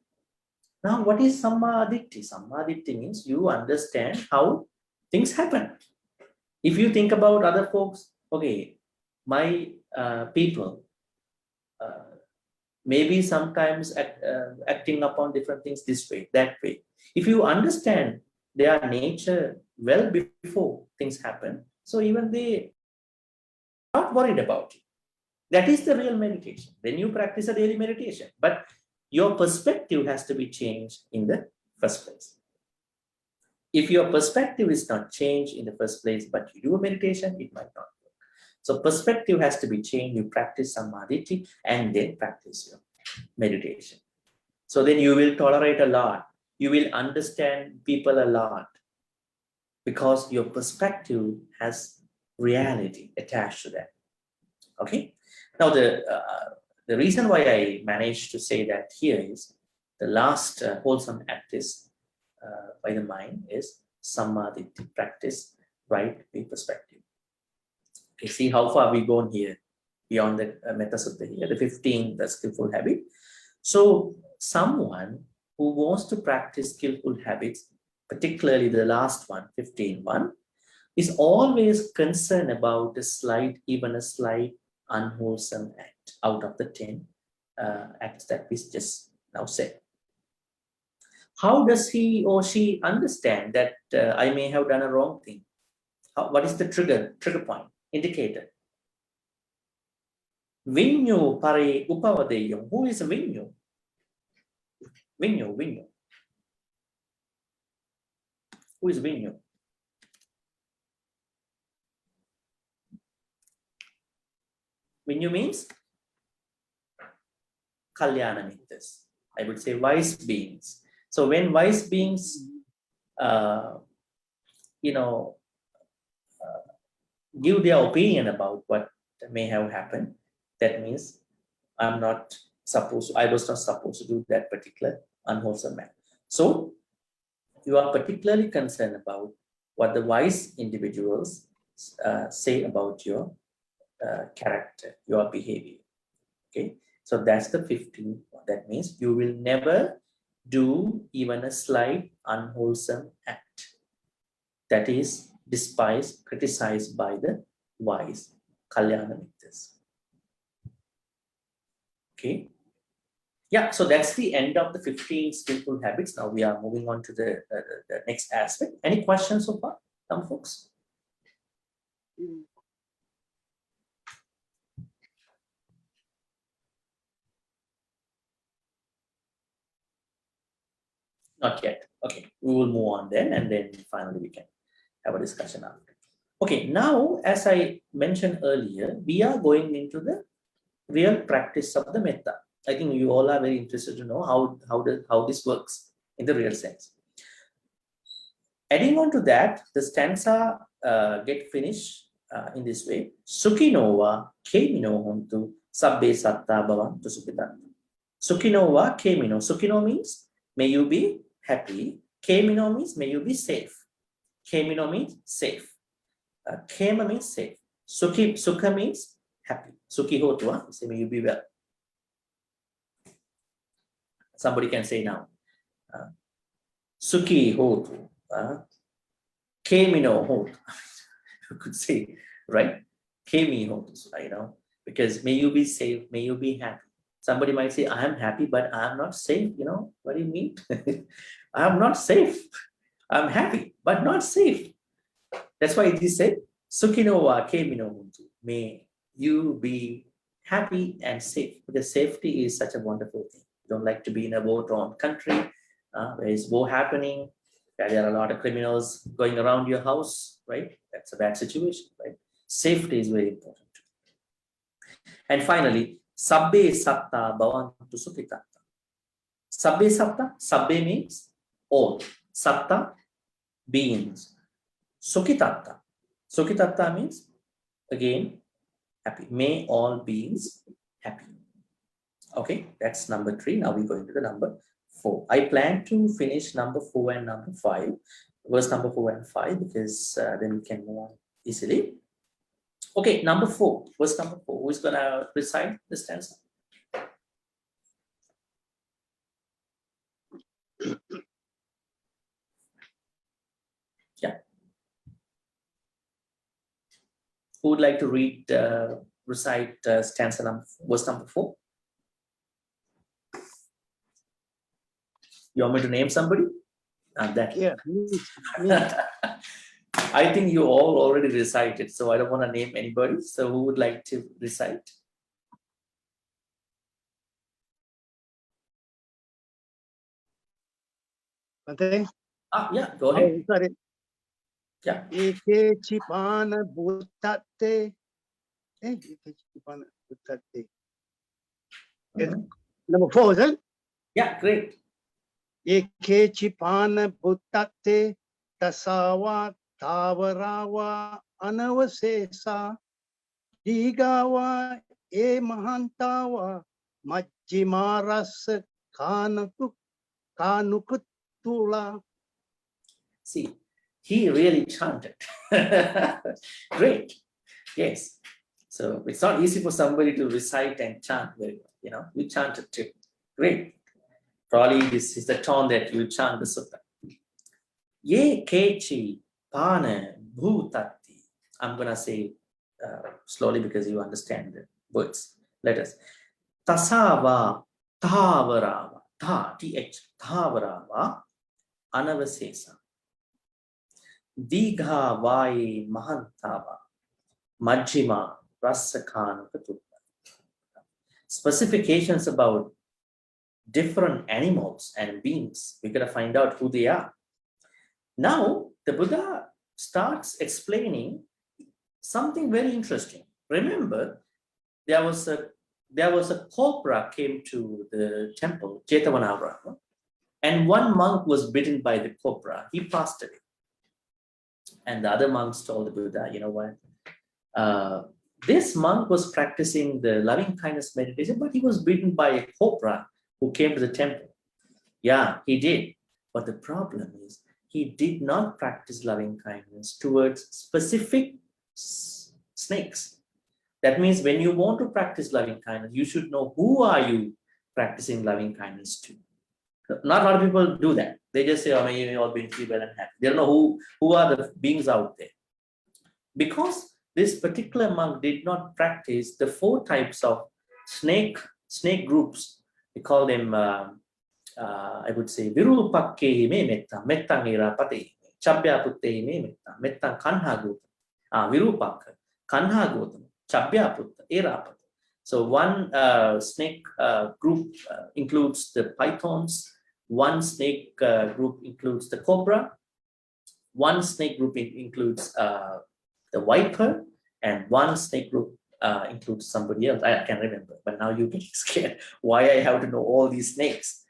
Now, what is sammaditi? Sammaditi means you understand how things happen. If you think about other folks, okay, my people maybe sometimes acting upon different things this way, that way. If you understand their nature well before things happen, so even they are not worried about it. That is the real meditation. Then you practice a daily meditation. But your perspective has to be changed in the first place. If your perspective is not changed in the first place, but you do a meditation, it might not work. So perspective has to be changed. You practice sammaditi and then practice your meditation. So then you will tolerate a lot. You will understand people a lot, because your perspective has reality attached to that. Okay. Now the reason why I managed to say that here is the last wholesome act is by the mind is sammaditi, practice right way perspective. Okay, see how far we gone here beyond the Metta Sutta here, the 15, the skillful habit. So someone who wants to practice skillful habits, particularly the last one, 15.1, is always concerned about even a slight unwholesome act out of the 10 acts that we just Now say. How does he or she understand that I may have done a wrong thing? What is the trigger point, indicator? Vinyu pare upavadeyam. Who is Vinyu? Vinyu. Who is Vinyu? Vinyu means Kalyana Mittas. I would say wise beings. So when wise beings, give their opinion about what may have happened, that means I was not supposed to do that particular unwholesome act. So you are particularly concerned about what the wise individuals say about your character, your behavior. Okay, so that's the 15th one. That means you will never do even a slight unwholesome act that is despised, criticized by the wise Kalyana Mittas. Okay. Yeah, so that's the end of the 15 skillful habits. Now we are moving on to the next aspect. Any questions so far, some folks? Not yet. Okay, we will move on then, and then finally we can have a discussion after. Okay, now as I mentioned earlier, we are going into the real practice of the metta. I think you all are very interested to know how this works in the real sense. Adding on to that, the stanza get finished in this way. Sukhinova kemino hontu sabbe satta bhavantu sukhitatta. Sukhinova kemino. Sukhino means may you be happy. Kemino means may you be safe. Kemino means safe. Kema means safe. Sukha means happy. Sukhi hotua, say may you be well. Somebody can say now. Sukhi hotu. Kemino hotu. You could say, right? Kemi hotu, because may you be safe, may you be happy. Somebody might say, I am happy, but I am not safe. What do you mean? I am not safe. I'm happy, but not safe. That's why it is said, Sukhinova kemino hontu. May you be happy and safe, because safety is such a wonderful thing. You don't like to be in a war-torn country where is war happening, where there are a lot of criminals going around your house, right? That's a bad situation, right? Safety is very important. And finally, sabbe satta bhavantu sukhitatta. Sabbe satta, sabbe means all. Satta, beings. Sukhitatta. Sukhitatta means, again, happy. May all beings happy. Okay, that's number 3. Now we go into the number 4. I plan to finish number 4 and number 5, verse number 4 and 5, because then we can move on easily. Okay, number 4, verse number 4. Who is going to recite the stanza? Yeah. Who would like to recite stanza verse number 4? You want me to name somebody? That. Yeah, me. I think you all already recited, so I don't want to name anybody. So who would like to recite? Bhante? Yeah, go ahead. Sorry. Yeah. Eke chipana bhutatte. Eke chipana bhutatte. Number 4, is it? Yeah, great. Eke chipana bhutatte tasawa tavarawa anavasesa digawa e mahantawa majjimaras kanukutula. See, he really chanted. Great. Yes. So it's not easy for somebody to recite and chant very well. You chanted too. Great. Probably this is the tone that you chant the sutta. Ye kechi pana bhutatti. I'm going to say slowly because you understand the words. Let us. Tasava tavarava. th, Thavarava, Anavasesa. Digha Vai Mahantava, Majjima, Rasakana Katutta. Specifications about different animals and beings. We're going to find out who they are. Now, the Buddha starts explaining something very interesting. Remember, there was a cobra came to the temple, Jetavanavrama, and one monk was bitten by the cobra. He passed away. And the other monks told the Buddha, you know what? This monk was practicing the loving kindness meditation, but he was bitten by a cobra who came to the temple. Yeah, he did. But the problem is, he did not practice loving kindness towards specific snakes. That means when you want to practice loving kindness, you should know who are you practicing loving kindness to. Not a lot of people do that. They just say, oh, may you all be free, well and happy. They don't know who are the beings out there. Because this particular monk did not practice the 4 types of snake groups. We call them, I would say, Virupakke me metta, mettang irapate, chabhyaputte me metta, mettang kanha gota, Virupakka, kanha gota, chabhyaputta, irapate. So one snake group includes the pythons, one snake group includes the cobra, one snake group includes the viper, and one snake group includes somebody else. I can't remember, but now you're getting scared why I have to know all these snakes.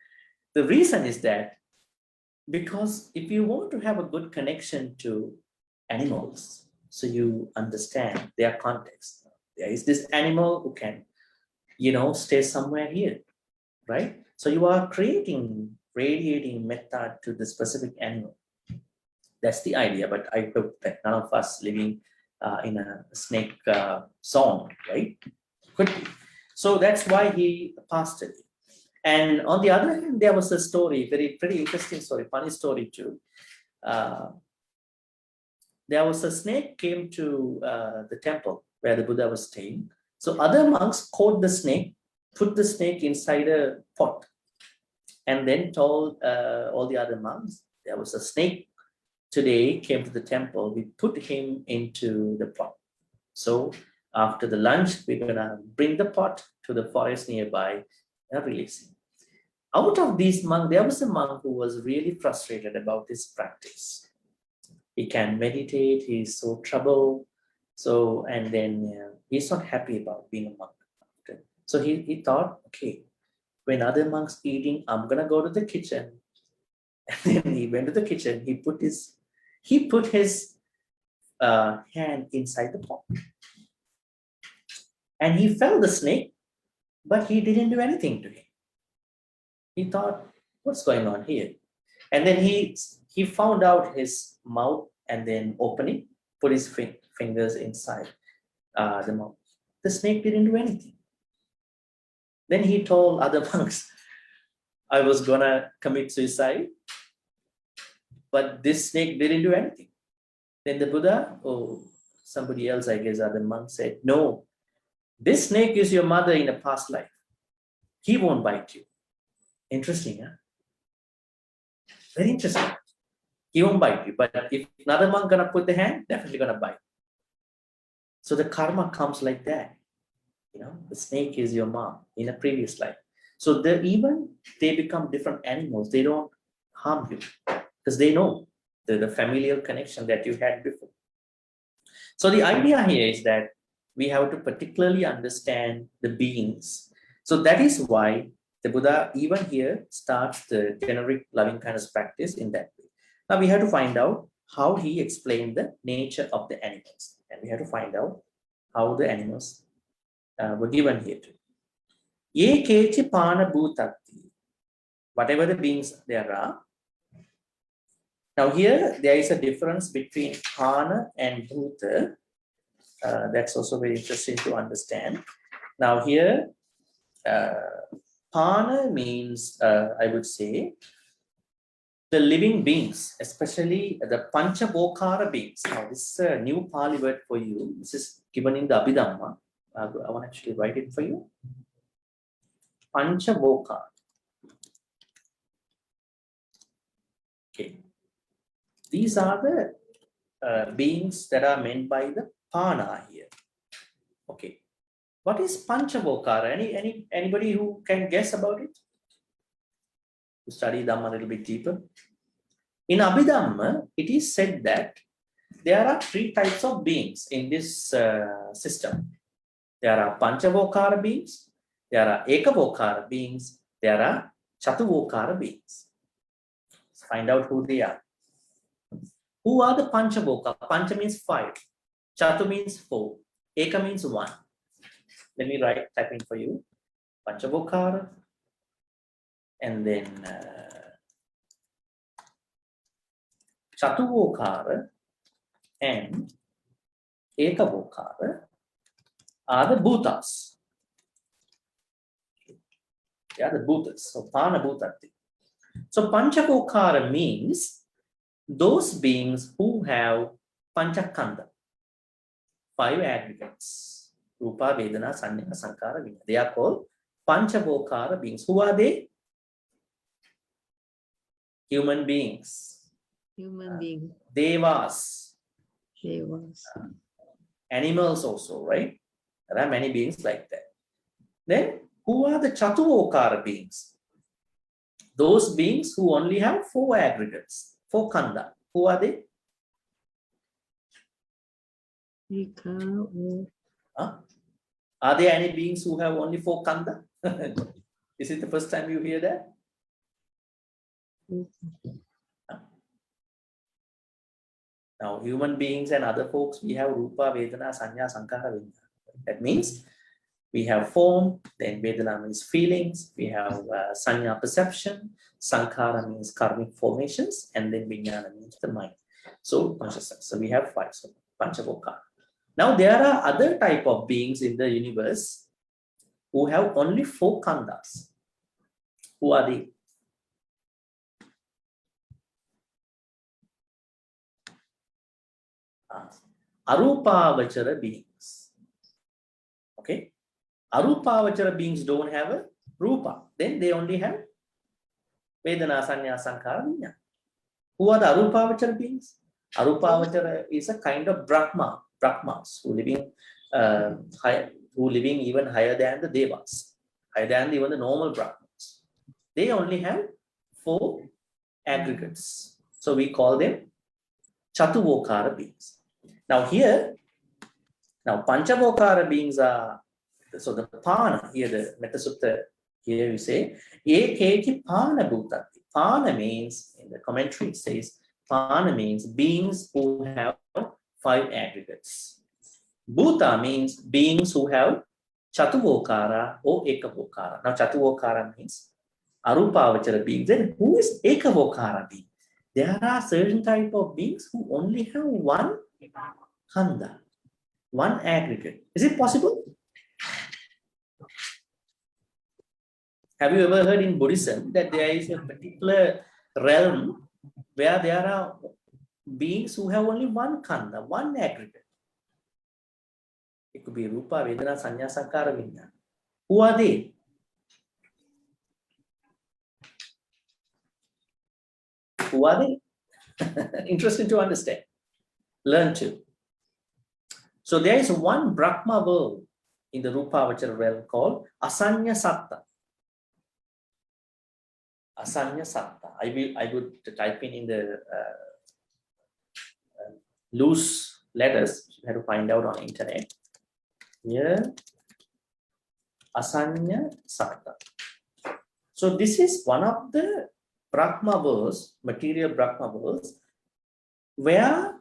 The reason is that because if you want to have a good connection to animals, so you understand their context. There is this animal who can, stay somewhere here, right? So you are radiating metta to the specific animal. That's the idea, but I hope that none of us living in a snake song, right? Could be. So that's why he passed it. And on the other hand, there was a story, pretty interesting story, funny story too. There was a snake came to the temple where the Buddha was staying. So other monks caught the snake, put the snake inside a pot, and then told all the other monks, there was a snake today came to the temple, we put him into the pot. So after the lunch, we're gonna bring the pot to the forest nearby and release him. Out of these monks, there was a monk who was really frustrated about this practice. He can meditate, he's so troubled. So, and then he's not happy about being a monk. So he thought, okay, when other monks eating, I'm gonna go to the kitchen. And then he went to the kitchen, he put his hand inside the pot. And he felt the snake, but he didn't do anything to him. He thought, what's going on here? And then he found out his mouth and then opening, put his fingers inside the mouth. The snake didn't do anything. Then he told other monks, I was gonna commit suicide, but this snake didn't do anything. Then the Buddha, or somebody else, I guess, other monk said, no, this snake is your mother in a past life. He won't bite you. Interesting, huh? Very interesting. He won't bite you, but if another monk gonna put the hand, definitely gonna bite. So the karma comes like that. The snake is your mom in a previous life. So they become different animals. They don't harm you because they know the familial connection that you had before. So the idea here is that we have to particularly understand the beings. So that is why the Buddha even here starts the generic loving kindness practice in that way. Now we have to find out how he explained the nature of the animals. And we have to find out how the animals were given here to. Ye kechi pana bhutatti. Whatever the beings there are. Now here there is a difference between pana and bhuta. That's also very interesting to understand. Now here, pana means, I would say, the living beings, especially the Panchabokara beings. Now this is a new Pali word for you. This is given in the Abhidhamma. I want to actually write it for you. Panchabokara. Okay. These are the beings that are meant by the Pana here. Okay. What is Panchavokara? Anybody who can guess about it? To study Dhamma a little bit deeper. In Abhidhamma, it is said that there are 3 types of beings in this system. There are Panchavokara beings, there are Ekavokara beings, there are Chatuvokara beings. Let's find out who they are. Who are the Panchavokara? Pancha means 5, Chatu means 4, Eka means 1. Let me type in for you. Panchavokara, and then Chatuvokara and Ekavokara are the Bhutas. They are the Bhutas. So Pana Bhutati. So Panchavokara means those beings who have Panchakanda, 5 aggregates. Rupa, Vedana, Sanya, Sankara, Vinyana. They are called Panchavokara beings. Who are they? Human beings. Human being. Devas. Devas. Animals also, right? There are many beings like that. Then, who are the Chatuvokara beings? Those beings who only have 4 aggregates, 4 kanda. Who are they? Huh? Are there any beings who have only 4 kanda? Is it the first time you hear that? Now, human beings and other folks, we have Rupa, Vedana, Sanya, Sankara, Vinyana. That means we have form, then Vedana means feelings, we have Sanya perception, Sankara means karmic formations, and then Vinyana means the mind. So, consciousness. So, we have 5. So, Panchavokara. Now, there are other type of beings in the universe who have only 4 khandas. Who are they? Arupavachara beings. Okay? Arupavachara beings don't have a rupa. Then they only have Vedana, Sanya, Sankara, Vinyana. Who are the Arupavachara beings? Arupavachara is a kind of Brahmas who living even higher than the Devas, higher than even the normal Brahmins. They only have 4 aggregates. So we call them Chatuvokara beings. Now here, Panchavokara beings are, so the Pana, here the Metta Sutta, here we say, Eketi Pana Bhutati. Pana means, in the commentary it says, Pana means beings who have 5 aggregates. Bhuta means beings who have Chatuvokara or Ekavokara. Now Chatuvokara means Arupavachara beings. Then who is Ekavokara being? There are certain type of beings who only have 1 khanda, 1 aggregate. Is it possible? Have you ever heard in Buddhism that there is a particular realm where there are beings who have only 1 khanda, 1 aggregate? It could be Rupa, Vedana, Sanya, Sankara, Vinyana. Who are they? Who are they? Interesting to understand. Learn to. So there is one Brahma world in the Rupavachara realm called Asanya Satta. Asanya Satta. I would type in the loose letters. You have to find out on the internet. Here, Asanya Satta. So this is one of the Brahma worlds, material Brahma worlds, where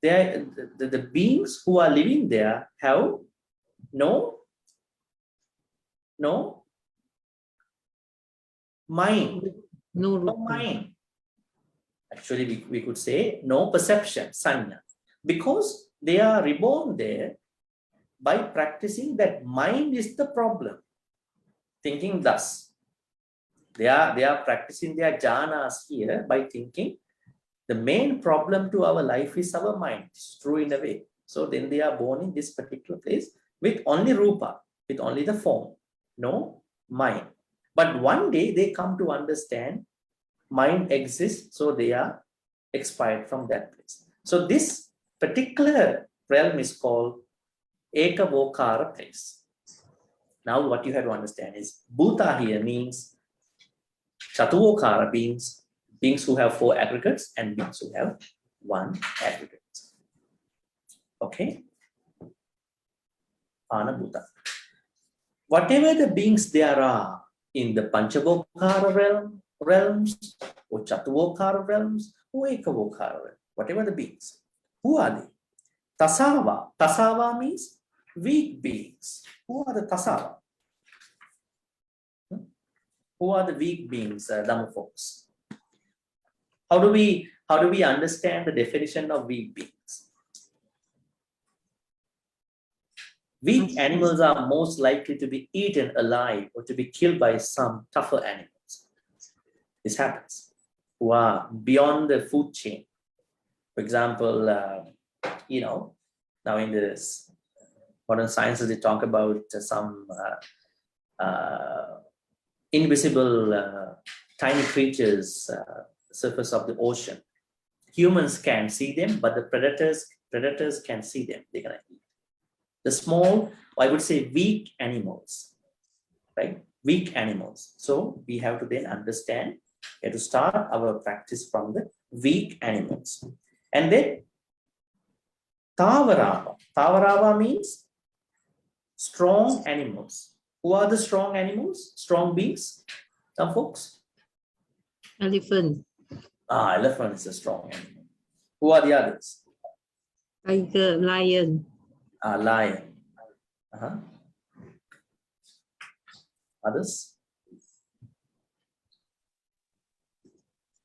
the beings who are living there have no mind. No mind. Actually, we could say no perception, sanya, because they are reborn there by practicing that mind is the problem. Thinking thus. They are practicing their jhanas here by thinking the main problem to our life is our mind. It's true in a way. So then they are born in this particular place with only rupa, with only the form, no mind. But one day they come to understand mind exists, so they are expired from that place. So this particular realm is called Ekavokara place. Now what you have to understand is Bhuta here means Chatuvokara beings who have 4 aggregates and beings who have 1 aggregate. Okay? Anabhuta. Whatever the beings there are in the Panchavokara realms or Chatuvokara realms or Ekavokara realms, whatever the beings, who are they? Tasava. Tasava means weak beings. Who are the Tasava? Who are the weak beings, Dhamma folks? How do we understand the definition of weak beings? Weak animals are most likely to be eaten alive or to be killed by some tougher animals. This happens. Who are beyond the food chain. For example, now in this modern sciences, they talk about some invisible tiny creatures, surface of the ocean. Humans can see them, but the predators can see them. They're gonna eat. The small, I would say weak animals, right? Weak animals. So we have to then understand, we have to start our practice from the weak animals. And then Tavarava. Tavarava means strong animals. Who are the strong animals? Strong beings? Some folks? Elephant, Elephant is a strong animal. Who are the others? tiger, lion, Lion. Others?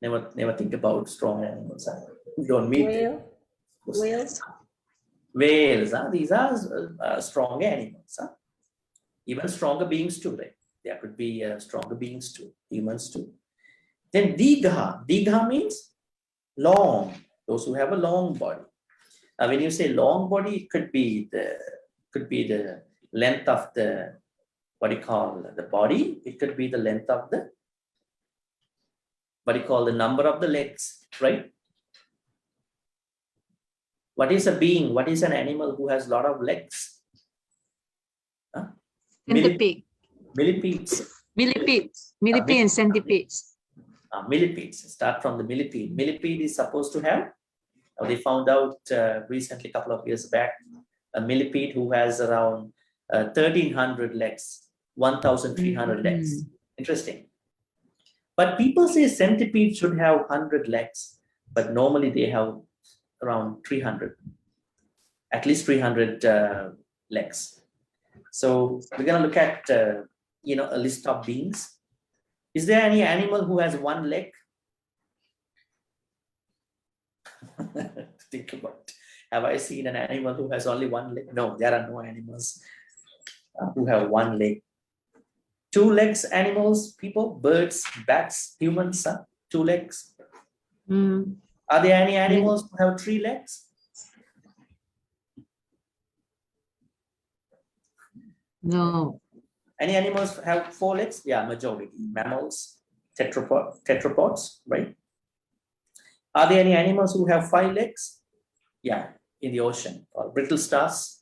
Never think about strong animals. You don't meet them. Whale. Whales. These are strong animals. Even stronger beings too, right? There could be stronger beings too, humans too. Then Digha. Digha means long. Those who have a long body. When you say long body, it could be the length of the, what do you call the body? It could be the length of the, what do you call the number of the legs, right? What is a being? What is an animal who has a lot of legs? centipede, Millipedes. millipede and centipedes. Millipedes. Start from the millipede. Millipede is supposed to have, they found out recently, a couple of years back, a millipede who has around 1,300 legs, 1,300 legs. Interesting. But people say centipede should have 100 legs, but normally they have around 300, at least 300 legs. So we're going to look at, a list of beings. Is there any animal who has 1 leg? Think about it. Have I seen an animal who has only 1 leg? No, there are no animals who have 1 leg. 2 legs animals, people, birds, bats, humans, 2 legs. Are there any animals who have 3 legs? No. Any animals have 4 legs? Yeah, majority. Mammals, tetrapods, right? Are there any animals who have 5 legs? Yeah, in the ocean, or brittle stars.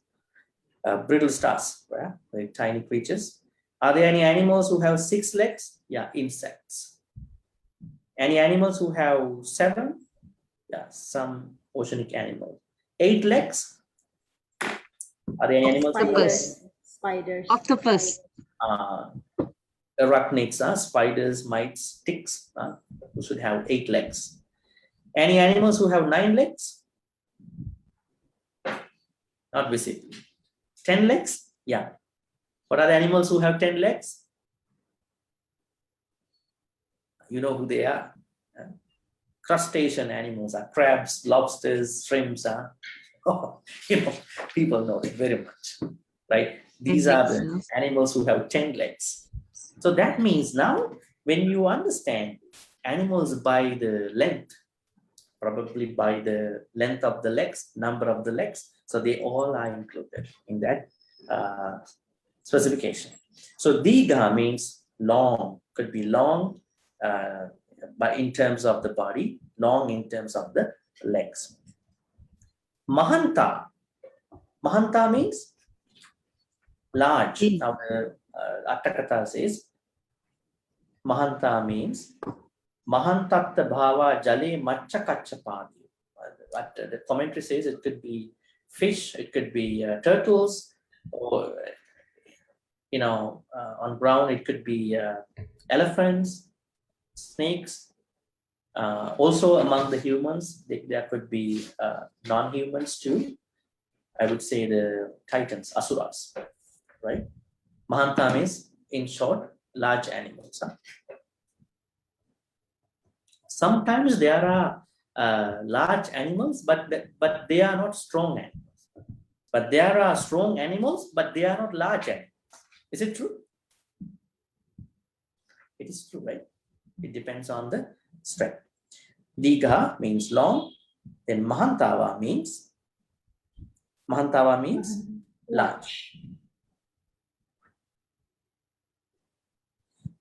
Yeah, very tiny creatures. Are there any animals who have 6 legs? Yeah, insects. Any animals who have 7? Yeah, some oceanic animals. 8 legs? Are there any animals who have Spiders. Octopus, arachnids, spiders, mites, ticks, who should have 8 legs? Any animals who have 9 legs? Not visible. 10 legs? Yeah. What are the animals who have 10 legs? You know who they are. Crustacean animals are crabs, lobsters, shrimps. People know it very much, right? These are the animals who have 10 legs. So that means now when you understand animals by the length, probably by the length of the legs, number of the legs, so they all are included in that specification. So Digha means long, could be long, but in terms of the body, long in terms of the legs. Mahanta. Mahanta means large. Big. Now the Attakatha says Mahanta means Mahantatta bhava jale macha kachapadi. The commentary says it could be fish, it could be turtles, or on ground it could be elephants, snakes. Also among the humans, there could be non-humans too. I would say the titans, asuras, right? Mahanta means, in short, large animals. Sometimes there are large animals, but they are not strong animals. But there are strong animals, but they are not large animals. Is it true? It is true, right? It depends on the strength. Digha means long. Then Mahantava means large.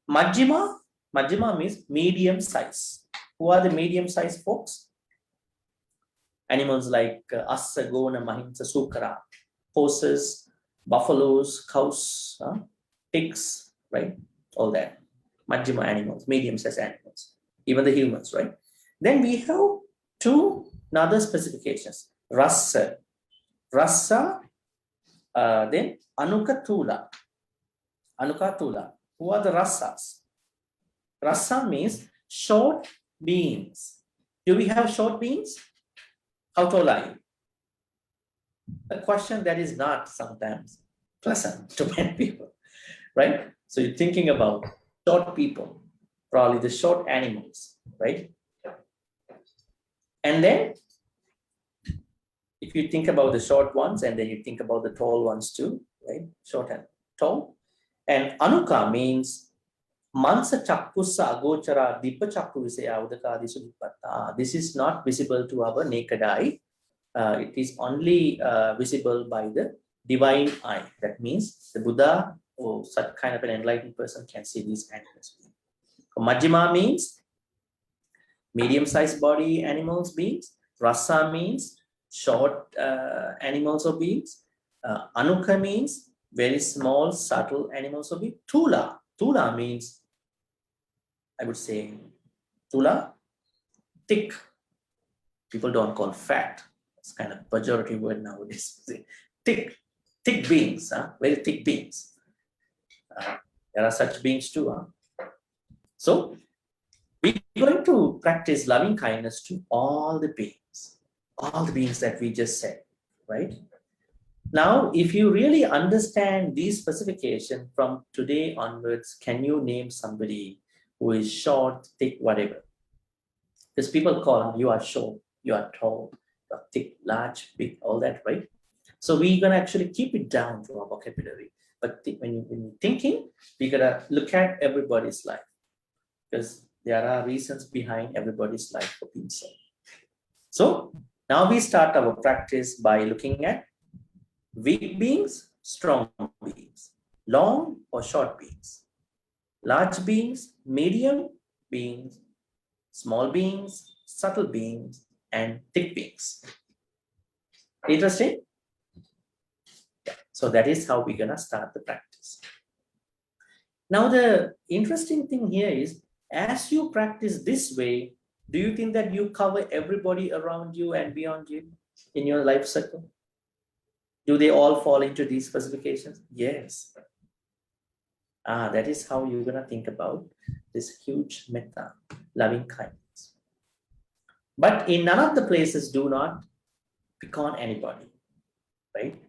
Majjima means medium size. Who are the medium size folks? Animals like Assa, Gona, Mahimsa, Sukara, horses, buffaloes, cows, pigs, right? All that. Majjima animals, medium size animals. Even the humans, right? Then we have two other specifications. Rasa, then Anukatula. Who are the rasas? Rasa means short beings. Do we have short beings? How tall are you? A question that is not sometimes pleasant to many people, right? So you're thinking about short people, probably the short animals, right? And then if you think about the short ones and then you think about the tall ones too, right? Short and tall. And Anuka means Mansa Chakkusa Agochara Dipa Chakku Visaya Udakadi Sudipata. This is not visible to our naked eye. It is only visible by the divine eye. That means the Buddha or such kind of an enlightened person can see these animals. Majjima means medium-sized body animals beings. Rasa means short animals or beings. Anuka means very small, subtle animals or beings. Tula means, I would say, Tula, thick. People don't call fat. It's kind of pejorative word nowadays. Thick beings, very thick beings. There are such beings too. So we're going to practice loving kindness to all the beings that we just said, right? Now, if you really understand these specifications from today onwards, can you name somebody who is short, thick, whatever? Because people call you are short, you are tall, you are thick, large, big, all that, right? So we're gonna actually keep it down to our vocabulary. But when you're thinking, we're gonna look at everybody's life, because there are reasons behind everybody's life for being so. So now we start our practice by looking at weak beings, strong beings, long or short beings, large beings, medium beings, small beings, subtle beings, and thick beings. Interesting? So that is how we're gonna start the practice. Now the interesting thing here is, as you practice this way, do you think that you cover everybody around you and beyond you in your life circle? Do they all fall into these specifications? Yes. That is how you're gonna think about this huge metta, loving kindness. But in none of the places, do not pick on anybody, right?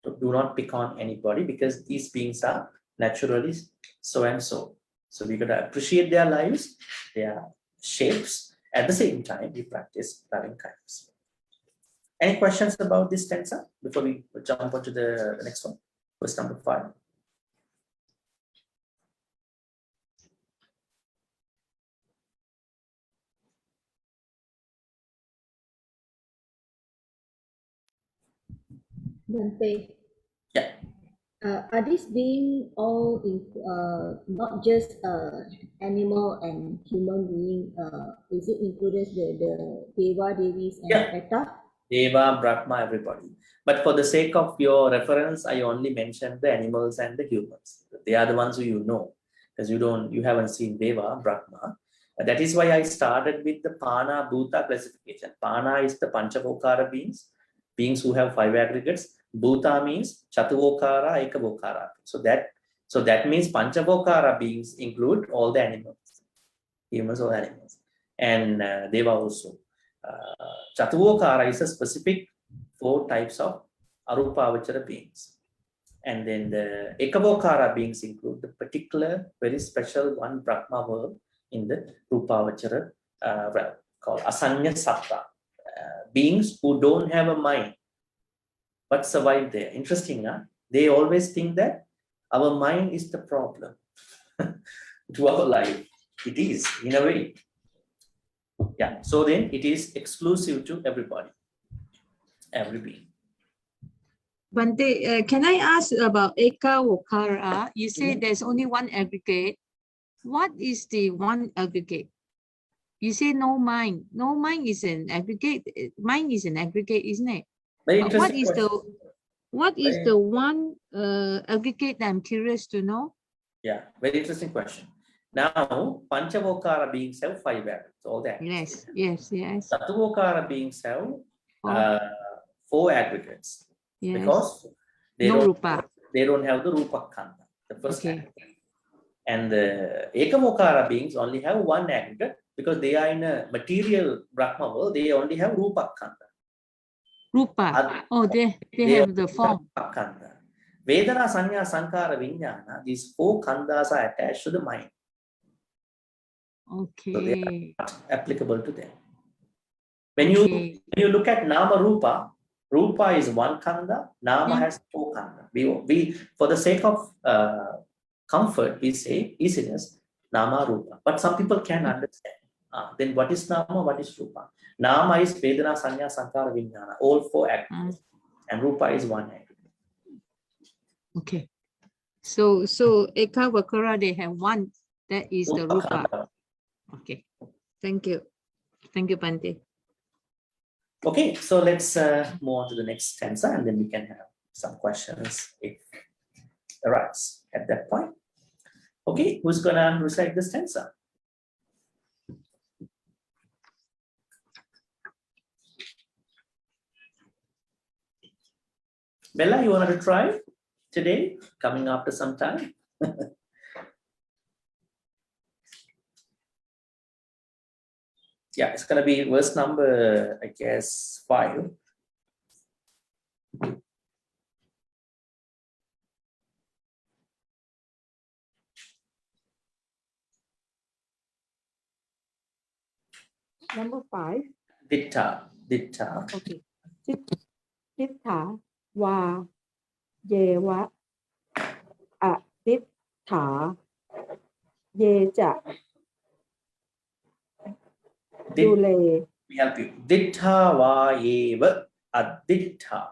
Do not pick on anybody, because these beings are naturally so and so. So we're gonna appreciate their lives, their shapes. At the same time, we practice loving kindness. Any questions about this stanza before we jump on to the next one? Verse number 5. Bhante, Yeah. Are these being all in, not just animal and human being? Is it included the Deva, Devis, and Yeah. Metta? Deva, Brahma, everybody. But for the sake of your reference, I only mentioned the animals and the humans. They are the ones who you know, because you haven't seen Deva, Brahma. That is why I started with the Pana Bhuta classification. Pana is the Panchavokara beings who have 5 aggregates. Bhuta means Chatuvokara, Ekavokara. So that means Panchavokara beings include all the animals, humans or animals, and Deva also. Chatuvokara is a specific 4 types of Arupavachara beings. And then the Ekavokara beings include the particular, very special one Brahma world in the Rupavachara realm called Asanya Satta. Beings who don't have a mind but survive there. Interesting, huh? They always think that our mind is the problem to our life. It is, in a way. Yeah, so then it is exclusive to everybody, every being. Bhante, can I ask about Ekavokara? You say there's only one aggregate. What is the one aggregate? You say no mind. No mind is an aggregate. Mind is an aggregate, isn't it? Very But interesting what is Very- the one aggregate that I'm curious to know? Yeah, very interesting question. Now, Panchavokara beings have 5 aggregates, all the aggregates. Yes. Chatuvokara beings have Oh, 4 aggregates yes. because they No don't rupa. they don't have the Rupa Kanda, the first Okay. aggregate. And the Ekavokara beings only have 1 aggregate because they are in a material Brahma world, they only have Rupa Kanda. Rupa. Oh, they They have the form. Kanda. Vedana, Sanya, Sankara, Vijnana, these 4 khandas are attached to the mind. So they Okay. are not applicable to them. When Okay. you look at Nama Rupa, Rupa is 1 khanda, Nama has 4 khanda. We for the sake of comfort, we say easiness, Nama Rupa. But some people can understand. Then what is Nama, what is Rupa? Nama is Vedana, Sanya, Sankara, Vijnana, all 4 aggregates. And Rupa is 1 aggregate. Okay. So Ekavokara, they have 1. That is the Rupa rupa. khanda. Okay. Thank you. Thank you, Bhante. Okay, so let's move on to the next stanza and then we can have some questions if arise at that point. Okay, who's gonna recite the stanza? Bella, you wanted to try today, coming after some time? Yeah, it's gonna be verse number, I guess, 5. Number 5. Ditta. Okay. Tittha va yeva atittha yeja dule. We help you. Ditta va eva aditta.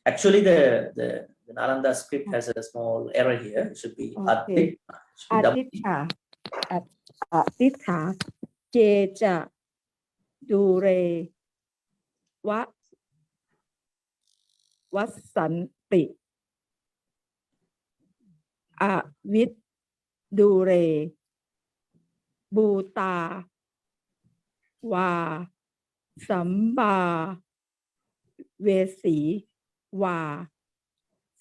Actually, the Nalanda script has a small error here. It should be Okay. aditta. Atittha yeja dure vasanti avit dure bhuta va samba vesi va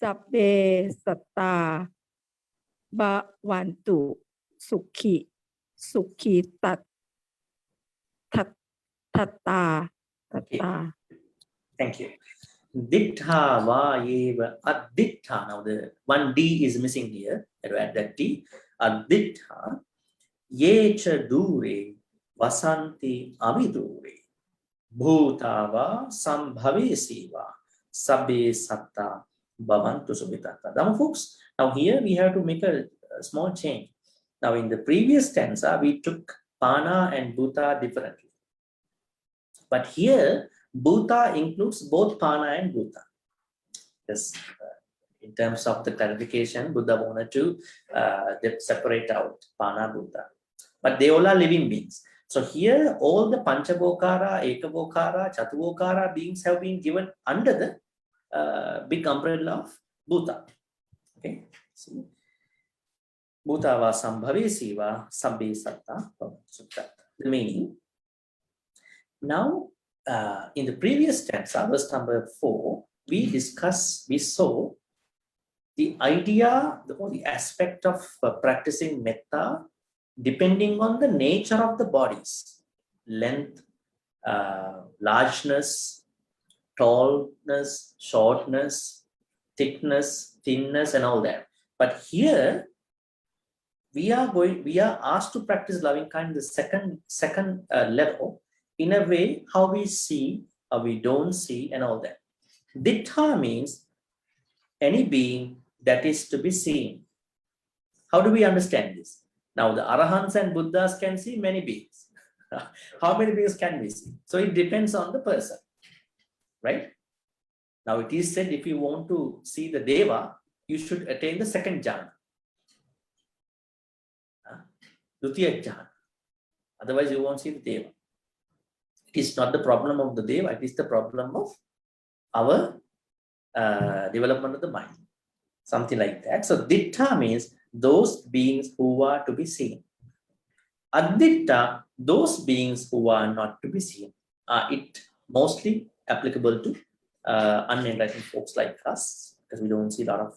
sabbe satta bhavantu sukhi tatta. Thank you. Dittha va eva adittha. Now the one D is missing here. Add that D. Adittha ye cha dure vasanti avidure bhutava sambhavesiva sabbe satta bhavantu subhitata. Now folks, now here we have to make a small change. Now in the previous stanza we took Pana and Bhuta differently. But here Bhuta includes both Pana and Bhuta. Yes, In terms of the clarification, Buddha wanted to separate out Pana Buddha. But they all are living beings. So here, all the Panchabokara, Ekabokara, Chatuvokara beings have been given under the big umbrella of Bhuta. Okay. See? Bhuta va sambhavi siva sabbe satta sutta. The meaning. Now, in the previous stanza, verse number 4, we saw the idea, the aspect of practicing metta depending on the nature of the bodies, length, largeness, tallness, shortness, thickness, thinness, and all that. But here, we are asked to practice loving kindness the second level in a way how we see, how we don't see, and all that. Dittha means any being that is to be seen. How do we understand this? Now, the Arahants and Buddhas can see many beings. How many beings can we see? So it depends on the person, right? Now, it is said if you want to see the Deva, you should attain the second jhana. Dutiya jhana. Otherwise, you won't see the Deva. It is not the problem of the Deva, it is the problem of our development of the mind. Something like that. So, Dittha means those beings who are to be seen. Aditta, those beings who are not to be seen. It mostly applicable to unenlightened folks like us, because we don't see a lot of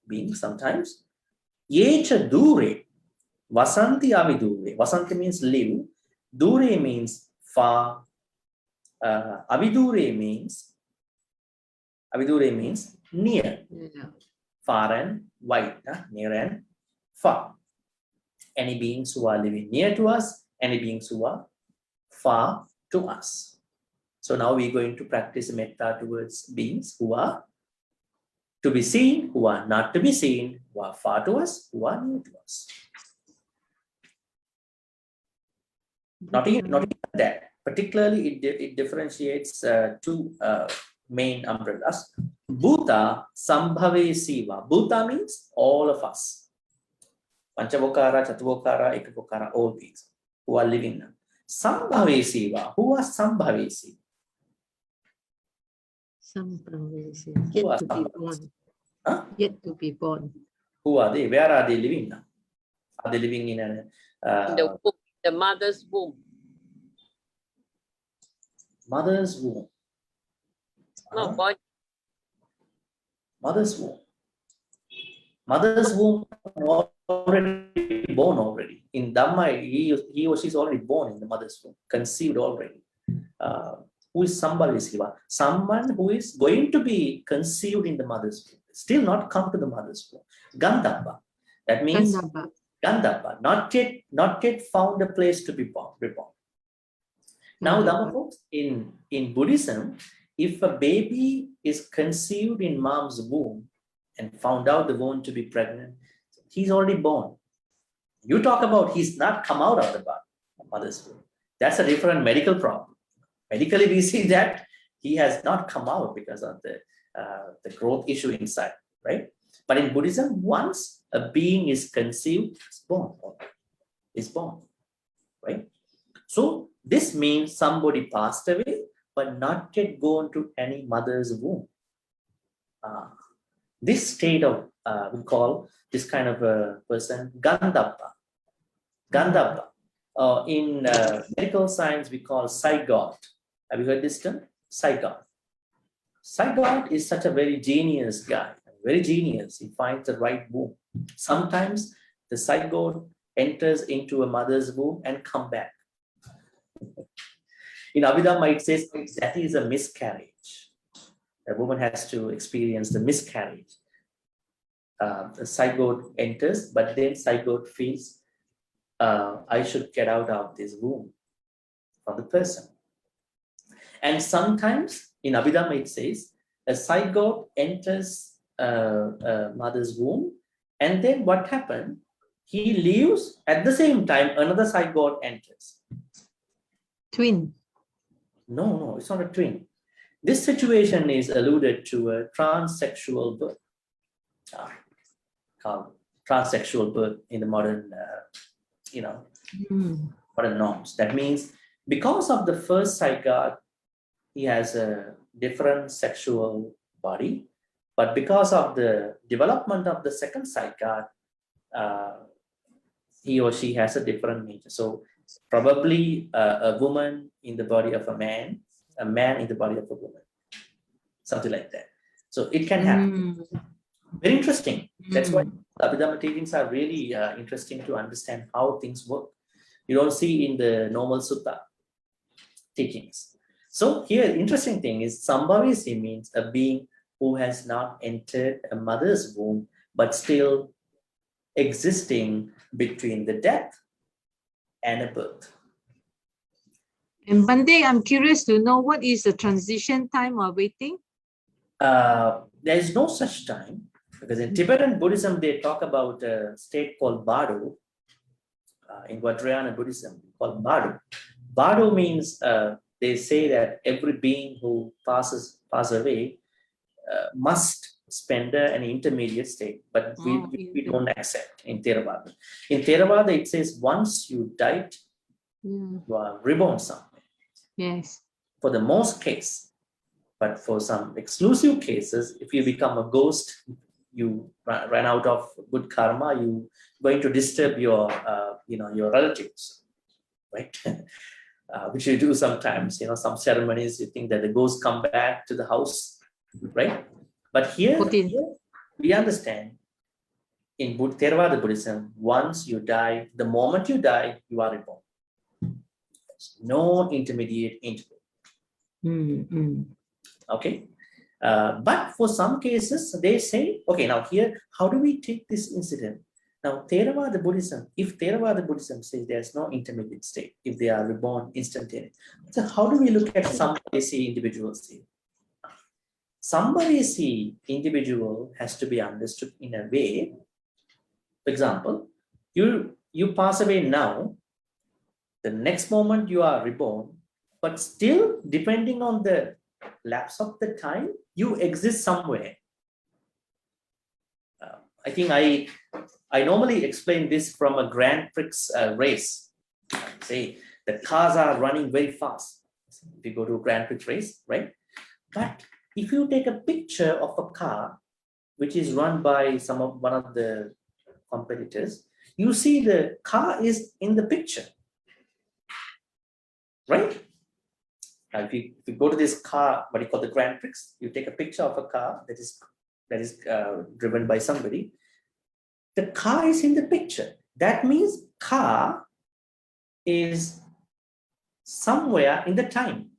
beings sometimes. Yecha dure, vasanti avidure. Vasanti means live. Dure means far. Avidure means near. Yeah. Far and wide, near and far. Any beings who are living near to us, any beings who are far to us. So now we're going to practice metta towards beings who are to be seen, who are not to be seen, who are far to us, who are near to us. Not even that. Particularly, it differentiates two main umbrellas. Bhuta sambhave siva. Bhuta means all of us. Panchabokara, Chatuvokara, Ekabokara, all beings who are living now. Sambhave siva. Who are sambhave siva? Sambhavesi. Who are Yet to be sambhavesi? born. Huh? Yet to be born. Who are they? Where are they living now? Are they living in In the womb, the mother's womb. mother's womb? No, body. Mother's womb. Mother's womb already born already. In Dhamma, he or she is already born in the mother's womb, conceived already. Who is Sambhave Siva? Someone who is going to be conceived in the mother's womb, still not come to the mother's womb. Gandhabba. That means Gandhabba, not yet found a place to be born. Now, Dhamma folks, in Buddhism, if a baby is conceived in mom's womb and found out the womb to be pregnant, he's already born. You talk about he's not come out of the mother's womb. That's a different medical problem. Medically, we see that he has not come out because of the growth issue inside, right? But in Buddhism, once a being is conceived, it's born, right? So this means somebody passed away, but not yet gone to any mother's womb. This state of, we call this kind of a person Gandhabba. Gandhabba. In medical science, we call zygote. Have you heard this term? Zygote. Zygote is such a very genius guy, very genius. He finds the right womb. Sometimes the zygote enters into a mother's womb and come back. In Abhidhamma, it says that is a miscarriage. A woman has to experience the miscarriage. The zygote enters, but then zygote feels, I should get out of this womb for the person. And sometimes in Abhidhamma, it says a zygote enters a mother's womb, and then what happened? He leaves, at the same time, another zygote enters. Twin. No, it's not a twin. This situation is alluded to a transsexual birth. called transsexual birth in the modern, modern norms. That means because of the first zygote, he has a different sexual body, but because of the development of the second zygote, he or she has a different nature. So probably a woman in the body of a man in the body of a woman, something like that. So it can happen. Very interesting. That's why Abhidhamma teachings are really interesting to understand how things work. You don't see in the normal Sutta teachings. So here, interesting thing is Sambhavisi means a being who has not entered a mother's womb, but still existing between the death and a birth. And Bhante, I'm curious to know what is the transition time or waiting? There is no such time, because in Tibetan Buddhism, they talk about a state called Bardo. In Vajrayana Buddhism, called Bardo. Bardo means they say that every being who pass away must spend an intermediate state, but we don't accept in Theravada. In Theravada, it says once you died, you are reborn somewhere. Yes. For the most case, but for some exclusive cases, if you become a ghost, you ran out of good karma, you going to disturb your your relatives, right? Which you do sometimes, some ceremonies, you think that the ghosts come back to the house, right? But here we understand in Theravada Buddhism, once you die, the moment you die, you are reborn. There's no intermediate interval. Okay. But for some cases, they say, okay, now here, how do we take this incident? Now, Theravada Buddhism, if Theravada Buddhism says there's no intermediate state, if they are reborn instantaneously, so how do we look at Sambhavisi individuals here? Sambhavisi individual has to be understood in a way. For example, you pass away now, the next moment you are reborn, but still, depending on the lapse of the time, you exist somewhere. I think I normally explain this from a Grand Prix race. Say the cars are running very fast. If you go to a Grand Prix race, right? But if you take a picture of a car which is run by one of the competitors, you see the car is in the picture, right? Now, if you go to this car, what you call the Grand Prix, you take a picture of a car that is driven by somebody. The car is in the picture. That means car is somewhere in the time.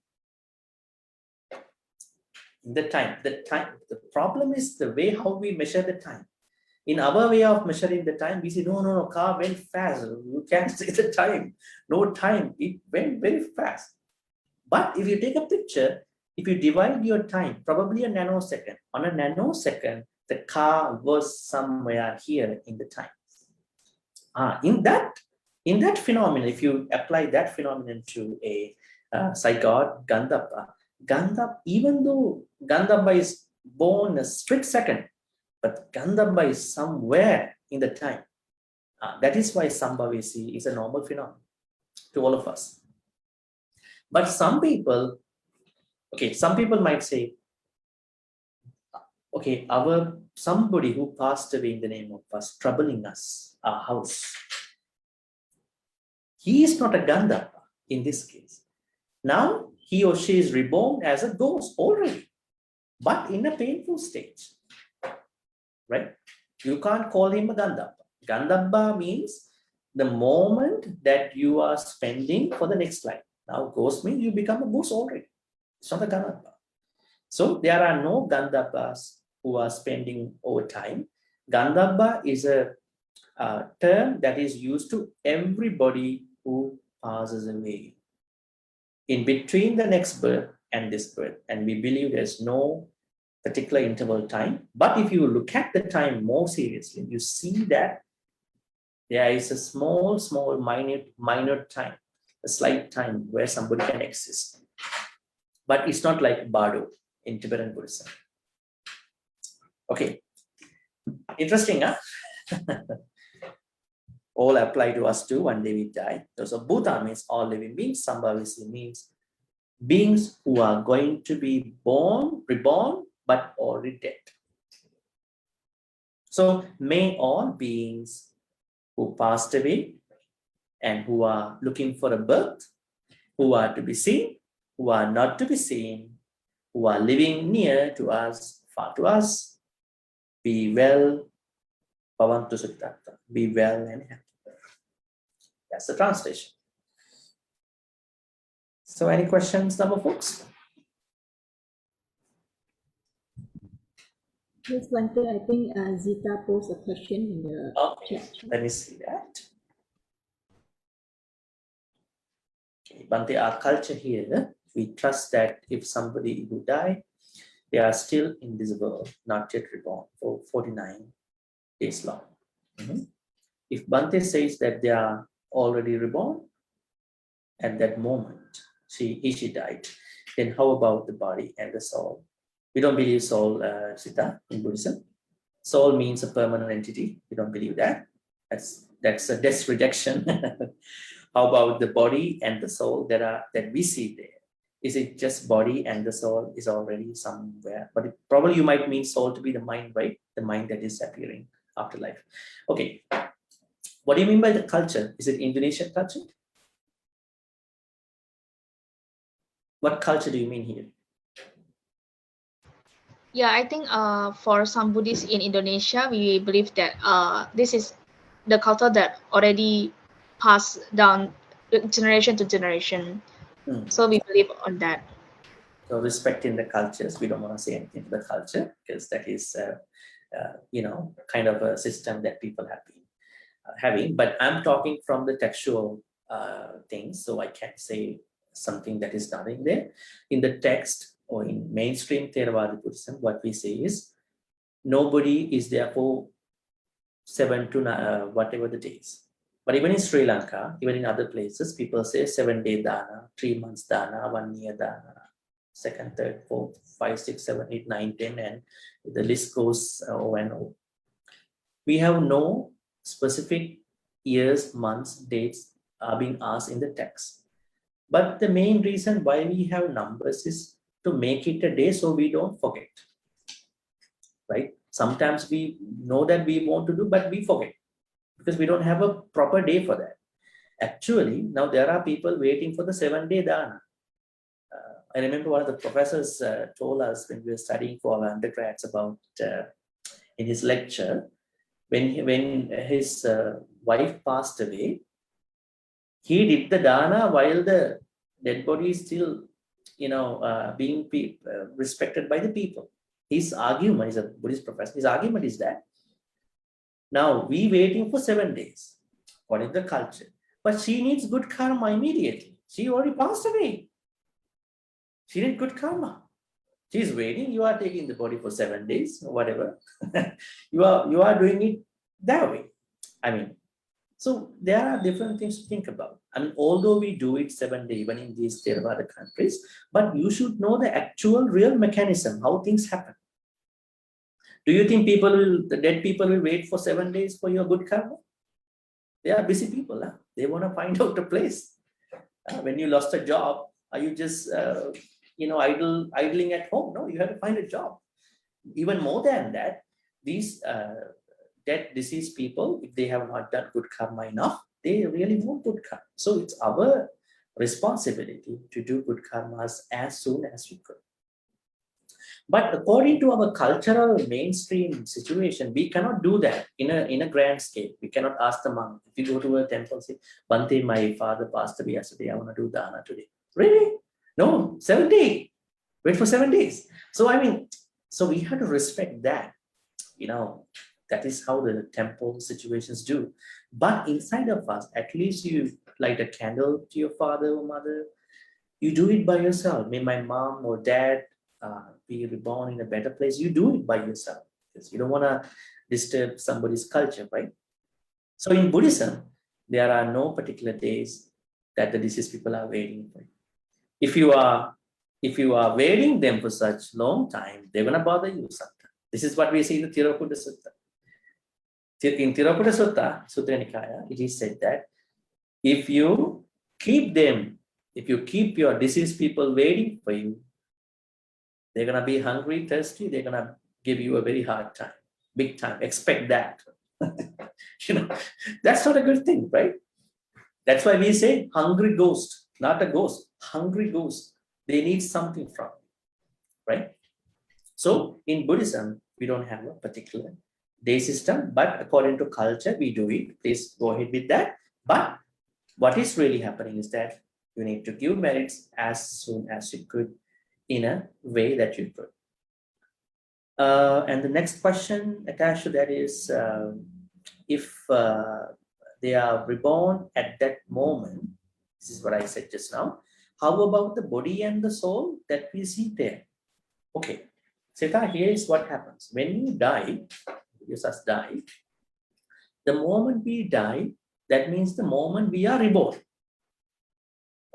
The problem is the way how we measure the time. In our way of measuring the time, we say, no, car went fast. You can't see the time. No time. It went very fast. But if you take a picture, if you divide your time, probably a nanosecond, on a nanosecond, the car was somewhere here in the time. In that phenomenon, if you apply that phenomenon to a zygote, Gandhabba, even though Gandhabba is born a split second, but Gandhabba is somewhere in the time. That is why Sambhavisi is a normal phenomenon to all of us. But some people might say, okay, somebody who passed away in the name of us, troubling us, our house. He is not a Gandhabba in this case. Now he or she is reborn as a ghost already, but in a painful stage, right? You can't call him a Gandhabba. Gandhabba means the moment that you are spending for the next life. Now, ghost means you become a ghost already. It's not a Gandhabba. So there are no Gandhabbas who are spending over time. Gandhabba is a term that is used to everybody who passes away in between the next birth and this birth. And we believe there's no particular interval time. But if you look at the time more seriously, you see that there is a small, minor time, a slight time where somebody can exist. But it's not like Bardo in Tibetan Buddhism. Okay. Interesting, huh? All apply to us too. One day we die. So Bhuta means all living beings. Sambhavisi means beings who are going to be born, reborn, but already dead. So may all beings who passed away and who are looking for a birth, who are to be seen, who are not to be seen, who are living near to us, far to us, be well, Bhavantu Sukhata, be well and happy. That's the translation. So any questions, number folks? Yes, Bhante, I think Zita posed a question in the Okay, chat. let me see that. Okay, Bhante, our culture here, we trust that if somebody who died, they are still in this world, not yet reborn, for 49 days long. If Bhante says that they are already reborn, at that moment, she died, then how about the body and the soul? We don't believe soul, Sita, in Buddhism. Soul means a permanent entity. We don't believe that. That's a death rejection. How about the body and the soul that we see there? Is it just body and the soul is already somewhere? But probably you might mean soul to be the mind, right? The mind that is appearing after life. Okay. What do you mean by the culture? Is it Indonesian culture? What culture do you mean here? Yeah, I think for some Buddhists in Indonesia, we believe that this is the culture that already passed down generation to generation. So we believe on that. So respecting the cultures, we don't want to say anything to the culture because that is, kind of a system that people have been having. But I'm talking from the textual things, so I can't say something that is not in there. In the text or in mainstream Theravada Buddhism, what we say is nobody is there for 7 to 9, whatever the days. But even in Sri Lanka, even in other places, people say 7-day dana, 3 months dana, 1 year dana, 2nd, 3rd, 4th, 5, 6, 7, 8, 9, 10, and the list goes over and over. We have no specific years, months, dates are being asked in the text. But the main reason why we have numbers is to make it a day so we don't forget, right? Sometimes we know that we want to do, but we forget because we don't have a proper day for that. Actually, now there are people waiting for the 7-day dana. I remember one of the professors told us when we were studying for our undergrads about in his lecture, when his wife passed away, he did the dana while the dead body is still, being respected by the people. His argument is a Buddhist professor. His argument is that now we waiting for 7 days. What is the culture? But she needs good karma immediately. She already passed away. She needs good karma. She's waiting. You are taking the body for 7 days or whatever. you are doing it that way. I mean, so there are different things to think about. I mean, although we do it 7 days, even in these Theravada countries, but you should know the actual real mechanism, how things happen. Do you think the dead people will wait for 7 days for your good karma? They are busy people. Huh? They want to find out a place. When you lost a job, are you just, idling at home? No, you have to find a job. Even more than that, these dead, deceased people, if they have not done good karma enough, they really want good karma. So it's our responsibility to do good karmas as soon as we could. But according to our cultural mainstream situation, we cannot do that in a grand scale. We cannot ask the monk. If you go to a temple, say, Bhante, my father passed away yesterday, I want to do dana today. Really? No, 7 days. Wait for 7 days. So so we have to respect that. That is how the temple situations do. But inside of us, at least you light a candle to your father or mother. You do it by yourself. May my mom or dad be reborn in a better place. You do it by yourself because you don't want to disturb somebody's culture, right? So in Buddhism, there are no particular days that the deceased people are waiting for. If you are waiting them for such long time, they're going to bother you sometimes. This is what we see in the Ti-Ratana Sutta. In Tirupata Sutta, Sutra Nikaya, it is said that if you keep your deceased people waiting for you, they're going to be hungry, thirsty, they're going to give you a very hard time, big time. Expect that. That's not a good thing, right? That's why we say hungry ghost, not a ghost, hungry ghost. They need something from you, right? So in Buddhism, we don't have a particular day system, but according to culture, we do it. Please go ahead with that. But what is really happening is that you need to give merits as soon as you could in a way that you could. And the next question attached to that is, if they are reborn at that moment, this is what I said just now, how about the body and the soul that we see there? Okay, Sita, here is what happens. When you die, Jesus die, the moment we die, that means the moment we are reborn.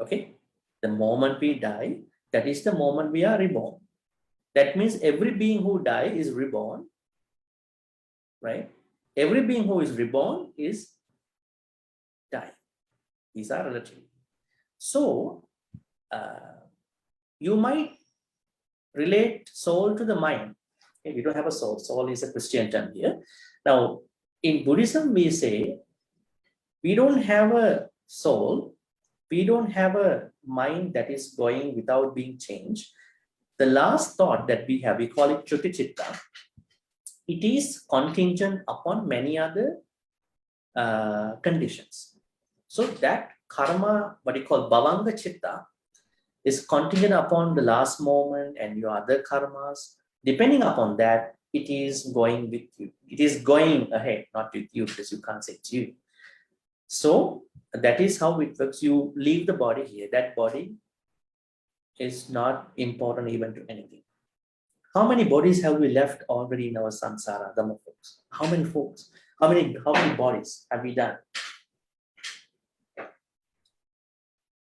Okay, the moment we die, that is the moment we are reborn. That means every being who dies is reborn, right? Every being who is reborn is die. These are relative. So, you might relate soul to the mind. Okay, we don't have a soul. Soul is a Christian term here. Now, in Buddhism, we say we don't have a soul. We don't have a mind that is going without being changed. The last thought that we have, we call it Chuti Chitta. It is contingent upon many other conditions. So that karma, what you call Bhavanga Chitta, is contingent upon the last moment and your other karmas. Depending upon that, it is going with you. It is going ahead, not with you, because you can't say it's you. So that is how it works. You leave the body here. That body is not important even to anything. How many bodies have we left already in our samsara, Dhamma folks? How many folks? How many bodies have we done?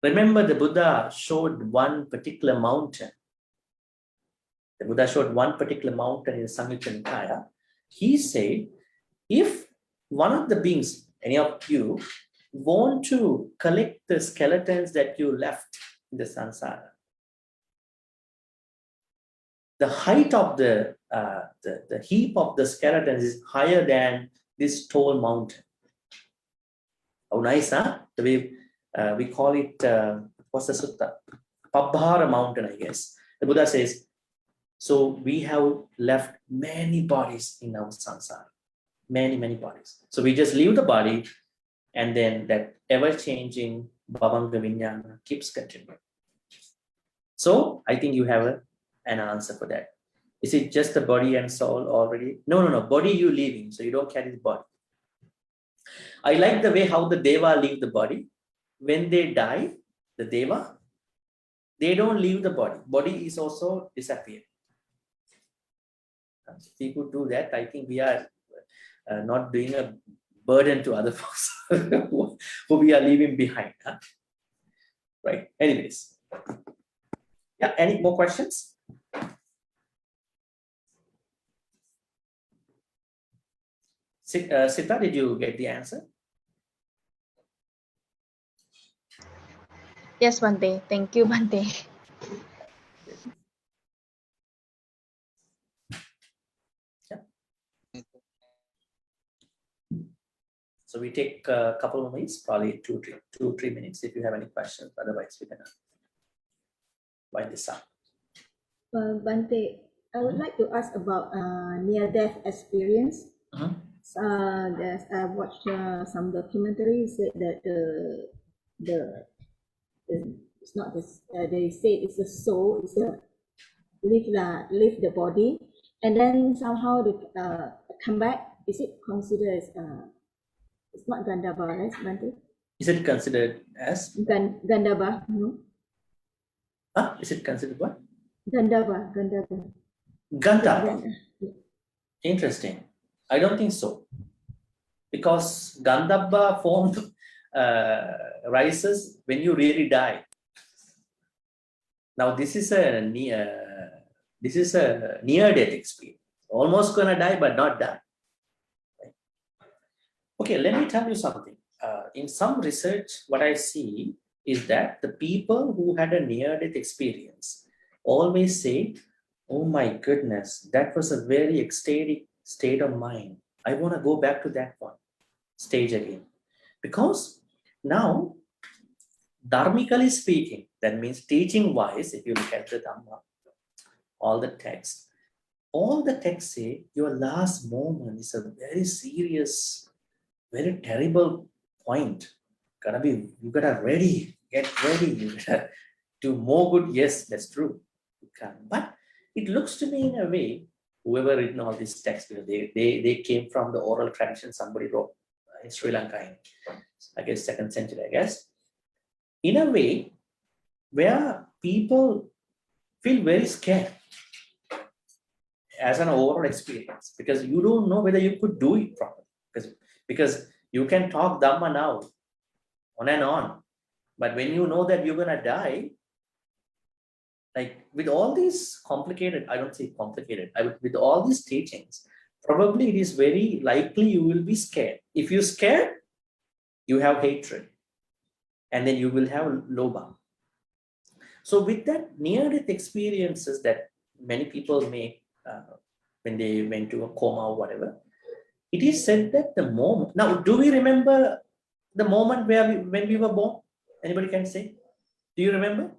Remember, the Buddha showed one particular mountain. The Buddha showed one particular mountain in Samyutta Nikaya. He said, if one of the beings, any of you, want to collect the skeletons that you left in the samsara, the height of the heap of the skeletons is higher than this tall mountain. Oh, nice, huh? The way we call it, what's the sutta? Pabbhara mountain, I guess. The Buddha says, so we have left many bodies in our samsara. Many, many bodies. So we just leave the body, and then that ever-changing Bhavanga Vijnana keeps continuing. So I think you have an answer for that. Is it just the body and soul already? No. Body you leaving, so you don't carry the body. I like the way how the Deva leave the body. When they die, the Deva, they don't leave the body. Body is also disappear. If we could do that, I think we are not doing a burden to other folks who we are leaving behind. Huh? Right. Anyways. Yeah, any more questions? Sita, did you get the answer? Yes, Bhante. Thank you, Bhante. So we take a couple of minutes, probably two, 3 minutes if you have any questions. Otherwise, we can wind this up. Bhante, I would like to ask about near-death experience. I've watched some documentaries that it's not this. They say it's the soul, it's the leave the body, and then somehow they come back. Is it considered as it's not Gandaba, right, Bhante? Is it considered as Gandaba? No. Is it considered what? Gandaba. Gandaba. Interesting. I don't think so, because Gandhabba form rises when you really die. Now this is a near death experience. Almost gonna die, but not die. Right? Okay, let me tell you something. In some research, what I see is that the people who had a near-death experience always say, oh my goodness, that was a very ecstatic state of mind. I want to go back to that one stage again. Because now, dharmically speaking, that means teaching-wise, if you look at the Dhamma, all the texts say your last moment is a very serious, very terrible point. You gotta get ready, you gotta do more good. Yes, that's true. You can't. But it looks to me in a way, whoever written all these texts, because they came from the oral tradition somebody wrote in Sri Lanka in, I guess, 2nd century, I guess. In a way where people feel very scared as an overall experience, because you don't know whether you could do it properly. Because you can talk Dhamma now, on and on, but when you know that you're gonna die, like with all these complicated, I don't say complicated, with all these teachings, probably it is very likely you will be scared. If you're scared, you have hatred, and then you will have lobha. So with that near-death experiences that many people make when they went to a coma or whatever, it is said that the moment, now do we remember the moment when we were born? Anybody can say? Do you remember?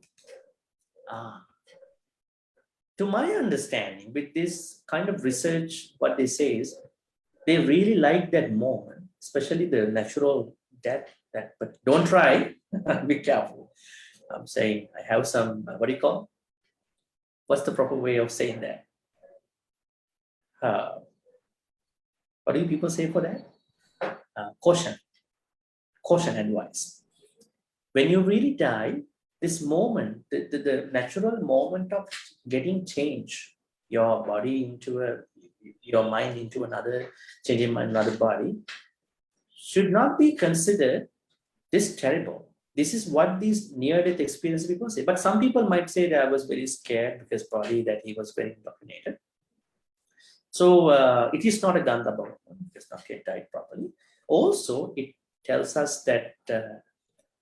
To my understanding, with this kind of research, what they say is they really like that moment, especially the natural death. But don't try. Be careful. I'm saying I have some. What do you call? What's the proper way of saying that? What do people say for that? Caution advice. When you really die, this moment, the natural moment of getting change, your body into your mind into another, changing another body, should not be considered this terrible. This is what these near-death experiences people say. But some people might say that I was very scared because probably that he was very indoctrinated. So it is not a Gandhabha, it's not yet died properly. Also, it tells us that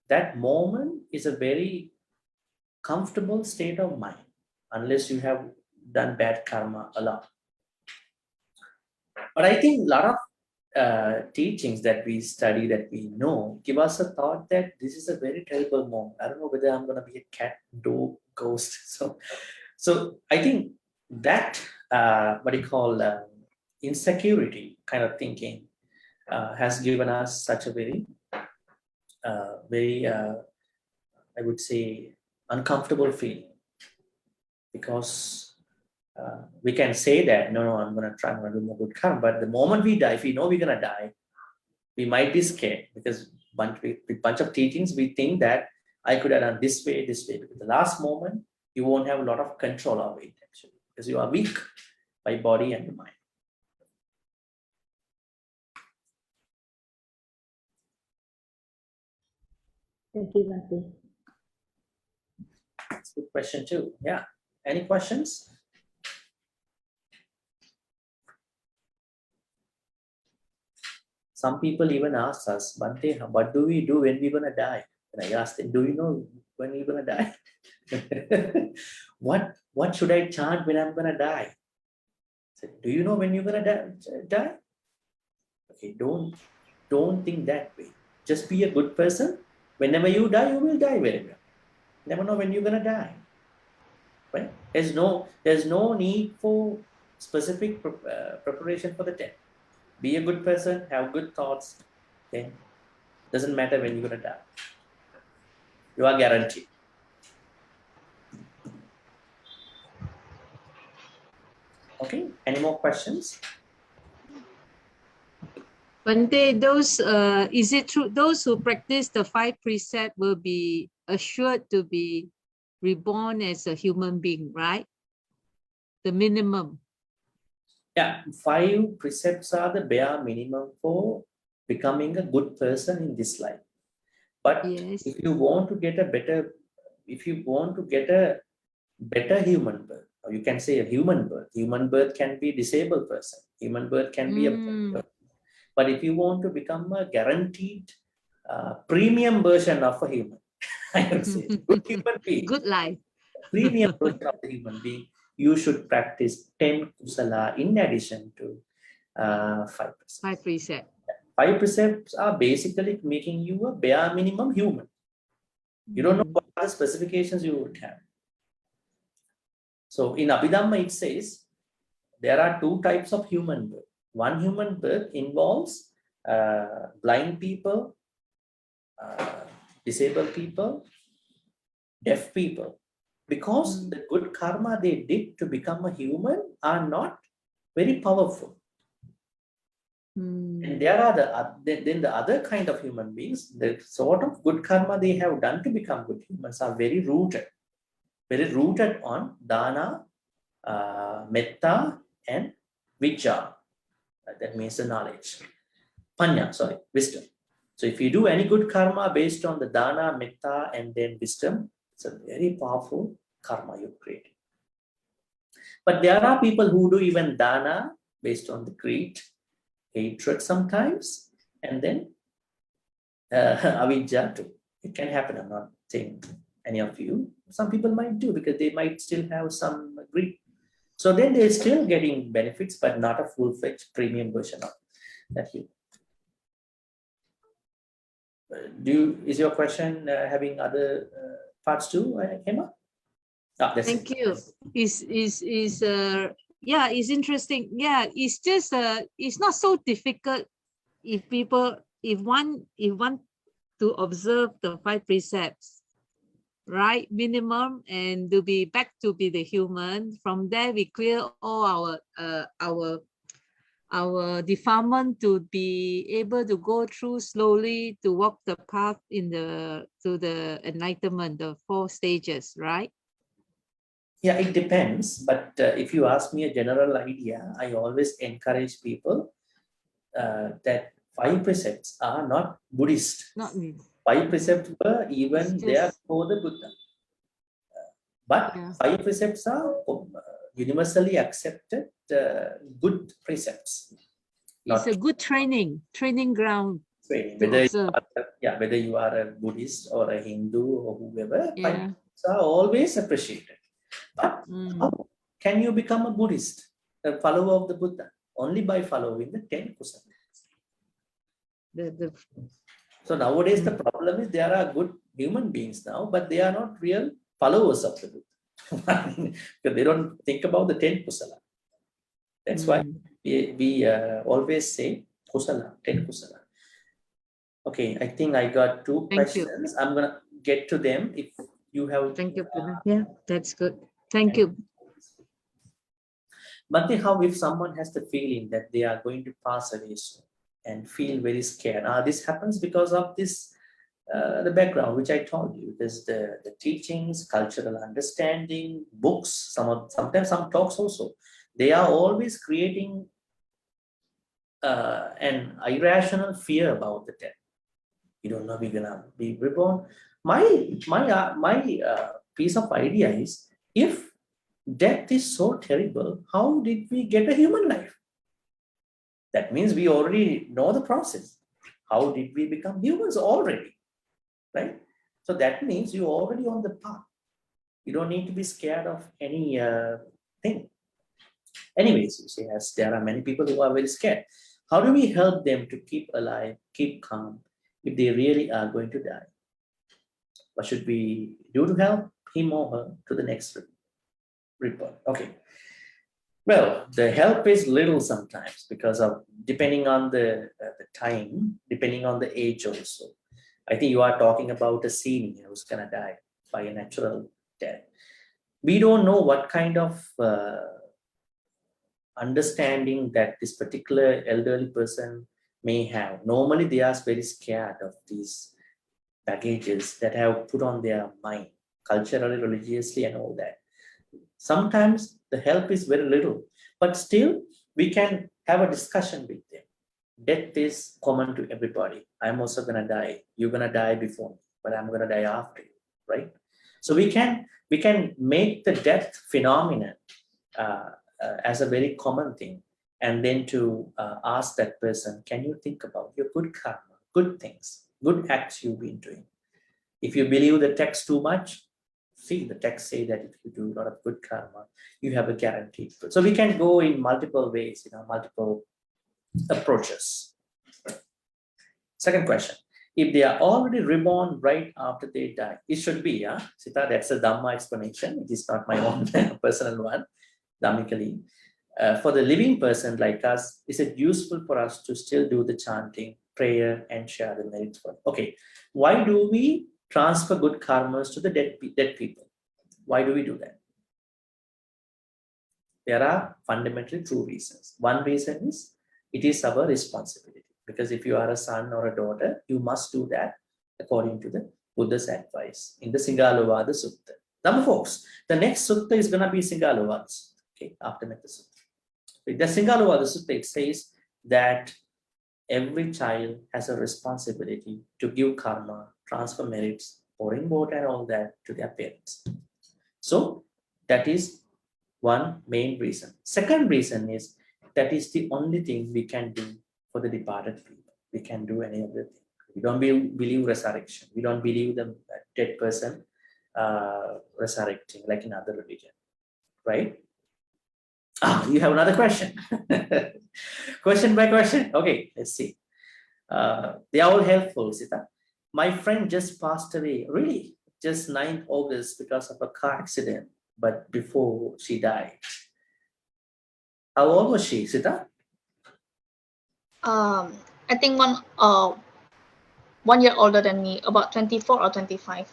that moment is a very comfortable state of mind, unless you have done bad karma a lot. But I think a lot of teachings that we study, that we know, give us a thought that this is a very terrible moment. I don't know whether I'm going to be a cat, dog, ghost. So I think that insecurity kind of thinking has given us such a very I would say, uncomfortable feeling, because we can say that, no, I'm going to do more good karma. But the moment we die, if we know we're going to die, we might be scared, because with bunch of teachings, we think that I could have done this way. But the last moment, you won't have a lot of control over it, actually, because you are weak by body and mind. Thank you, Bhante. That's a good question too. Yeah. Any questions? Some people even ask us, Bhante, what do we do when we're going to die? And I asked them, do you know when you're going to die? What should I chant when I'm going to die? I said, do you know when you're going to die? Okay, don't think that way. Just be a good person. Whenever you die, you will die very well. Never know when you're going to die. Right? There's no need for specific preparation for the death. Be a good person, have good thoughts. Okay? Doesn't matter when you're going to die. You are guaranteed. Okay, any more questions? Bhante, is it true those who practice the 5 precepts will be assured to be reborn as a human being, right? The minimum. Yeah, 5 precepts are the bare minimum for becoming a good person in this life. But yes, if you want to get a better human birth, or you can say a human birth can be a disabled person. Human birth can be a person. But if you want to become a guaranteed premium version of a human, I would say, good human being, Good life. premium version of the human being, you should practice 10 kusala in addition to 5 precepts. 5 precepts. 5 precepts are basically making you a bare minimum human. You don't know what other specifications you would have. So in Abhidhamma, it says there are 2 types of human birth. One human birth involves blind people, disabled people, deaf people, because the good karma they did to become a human are not very powerful. And there are then the other kind of human beings, the sort of good karma they have done to become good humans are very rooted on dana, metta, and vijja. That means the knowledge. Panya, sorry, wisdom. So if you do any good karma based on the dana, metta, and then wisdom, it's a very powerful karma you create. But there are people who do even dana based on the greed, hatred sometimes, and then avidya too. It can happen. I'm not saying any of you. Some people might do because they might still have some greed. So then they're still getting benefits, but not a full-fledged premium version of that human. Is your question having other parts too, Hema? Thank you. Yeah, it's interesting. Yeah, it's just it's not so difficult if one to observe the 5 precepts, right? Minimum, and to be back to be the human. From there, we clear all our defilement to be able to go through slowly to walk the path to the enlightenment, the 4 stages, right? Yeah, it depends. But if you ask me a general idea, I always encourage people that 5 precepts are not Buddhist. Not me. 5 precepts were even there for the Buddha. But 5 precepts are universally accepted good precepts. It's a good training ground. Whether you are a Buddhist or a Hindu or whoever, 5 precepts are always appreciated. But how can you become a Buddhist, a follower of the Buddha? Only by following the 10 kusala. So nowadays the problem is there are good human beings now, but they are not real followers of the Buddha. Because they don't think about the 10 kusala. That's why we always say kusala, 10 kusala. Okay, I think I got 2 questions. I'm going to get to them if you have. Thank you. Yeah, that's good. Thank you. Bhante, how if someone has the feeling that they are going to pass away soon and feel very scared? This happens because of this, the background, which I told you. There's the teachings, cultural understanding, books, sometimes some talks also. They are always creating an irrational fear about the death. You don't know we're gonna be reborn. My piece of idea is, if death is so terrible, how did we get a human life? That means we already know the process. How did we become humans already? Right? So that means you're already on the path. You don't need to be scared of any thing. Anyways, you see, as there are many people who are very scared. How do we help them to keep alive, keep calm, if they really are going to die? What should we do to help him or her to the next report? Okay. Well, the help is little sometimes because of depending on the time, depending on the age also. I think you are talking about a senior who's gonna die by a natural death. We don't know what kind of understanding that this particular elderly person may have. Normally, they are very scared of these baggages that have put on their mind, culturally, religiously, and all that. Sometimes the help is very little, but still we can have a discussion with them. Death is common to everybody. I'm also gonna die. You're gonna die before me, but I'm gonna die after you, right? So we can make the death phenomenon as a very common thing, and then to ask that person, can you think about your good karma, good things, good acts you've been doing? If you believe the text too much, see, the text say that if you do a lot of good karma, you have a guaranteed good. So we can go in multiple ways, multiple approaches. Second question. If they are already reborn right after they die, it should be, Sita, that's a Dhamma explanation. It is not my own personal one, Dhammically. For the living person like us, is it useful for us to still do the chanting, prayer, and share the merits for it? Okay, why do we transfer good karmas to the dead people? Why do we do that? There are fundamentally two reasons. One reason is it is our responsibility, because if you are a son or a daughter, you must do that according to the Buddha's advice in the Singalovada Sutta. Number folks, the next sutta is going to be Singalovada Sutta, okay, after Metta Sutta. The Singalovada Sutta, it says that every child has a responsibility to give karma, transfer merits, pouring water and all that to their parents. So that is one main reason. Second reason is that is the only thing we can do for the departed people. We can do any other thing. We don't believe resurrection. We don't believe the dead person resurrecting like in other religion, right? You have another question. Question by question. Okay, let's see. They are all helpful, Sita. My friend just passed away, really, just 9th August because of a car accident, but before she died. How old was she, Sita? I think 1 year older than me, about 24 or 25.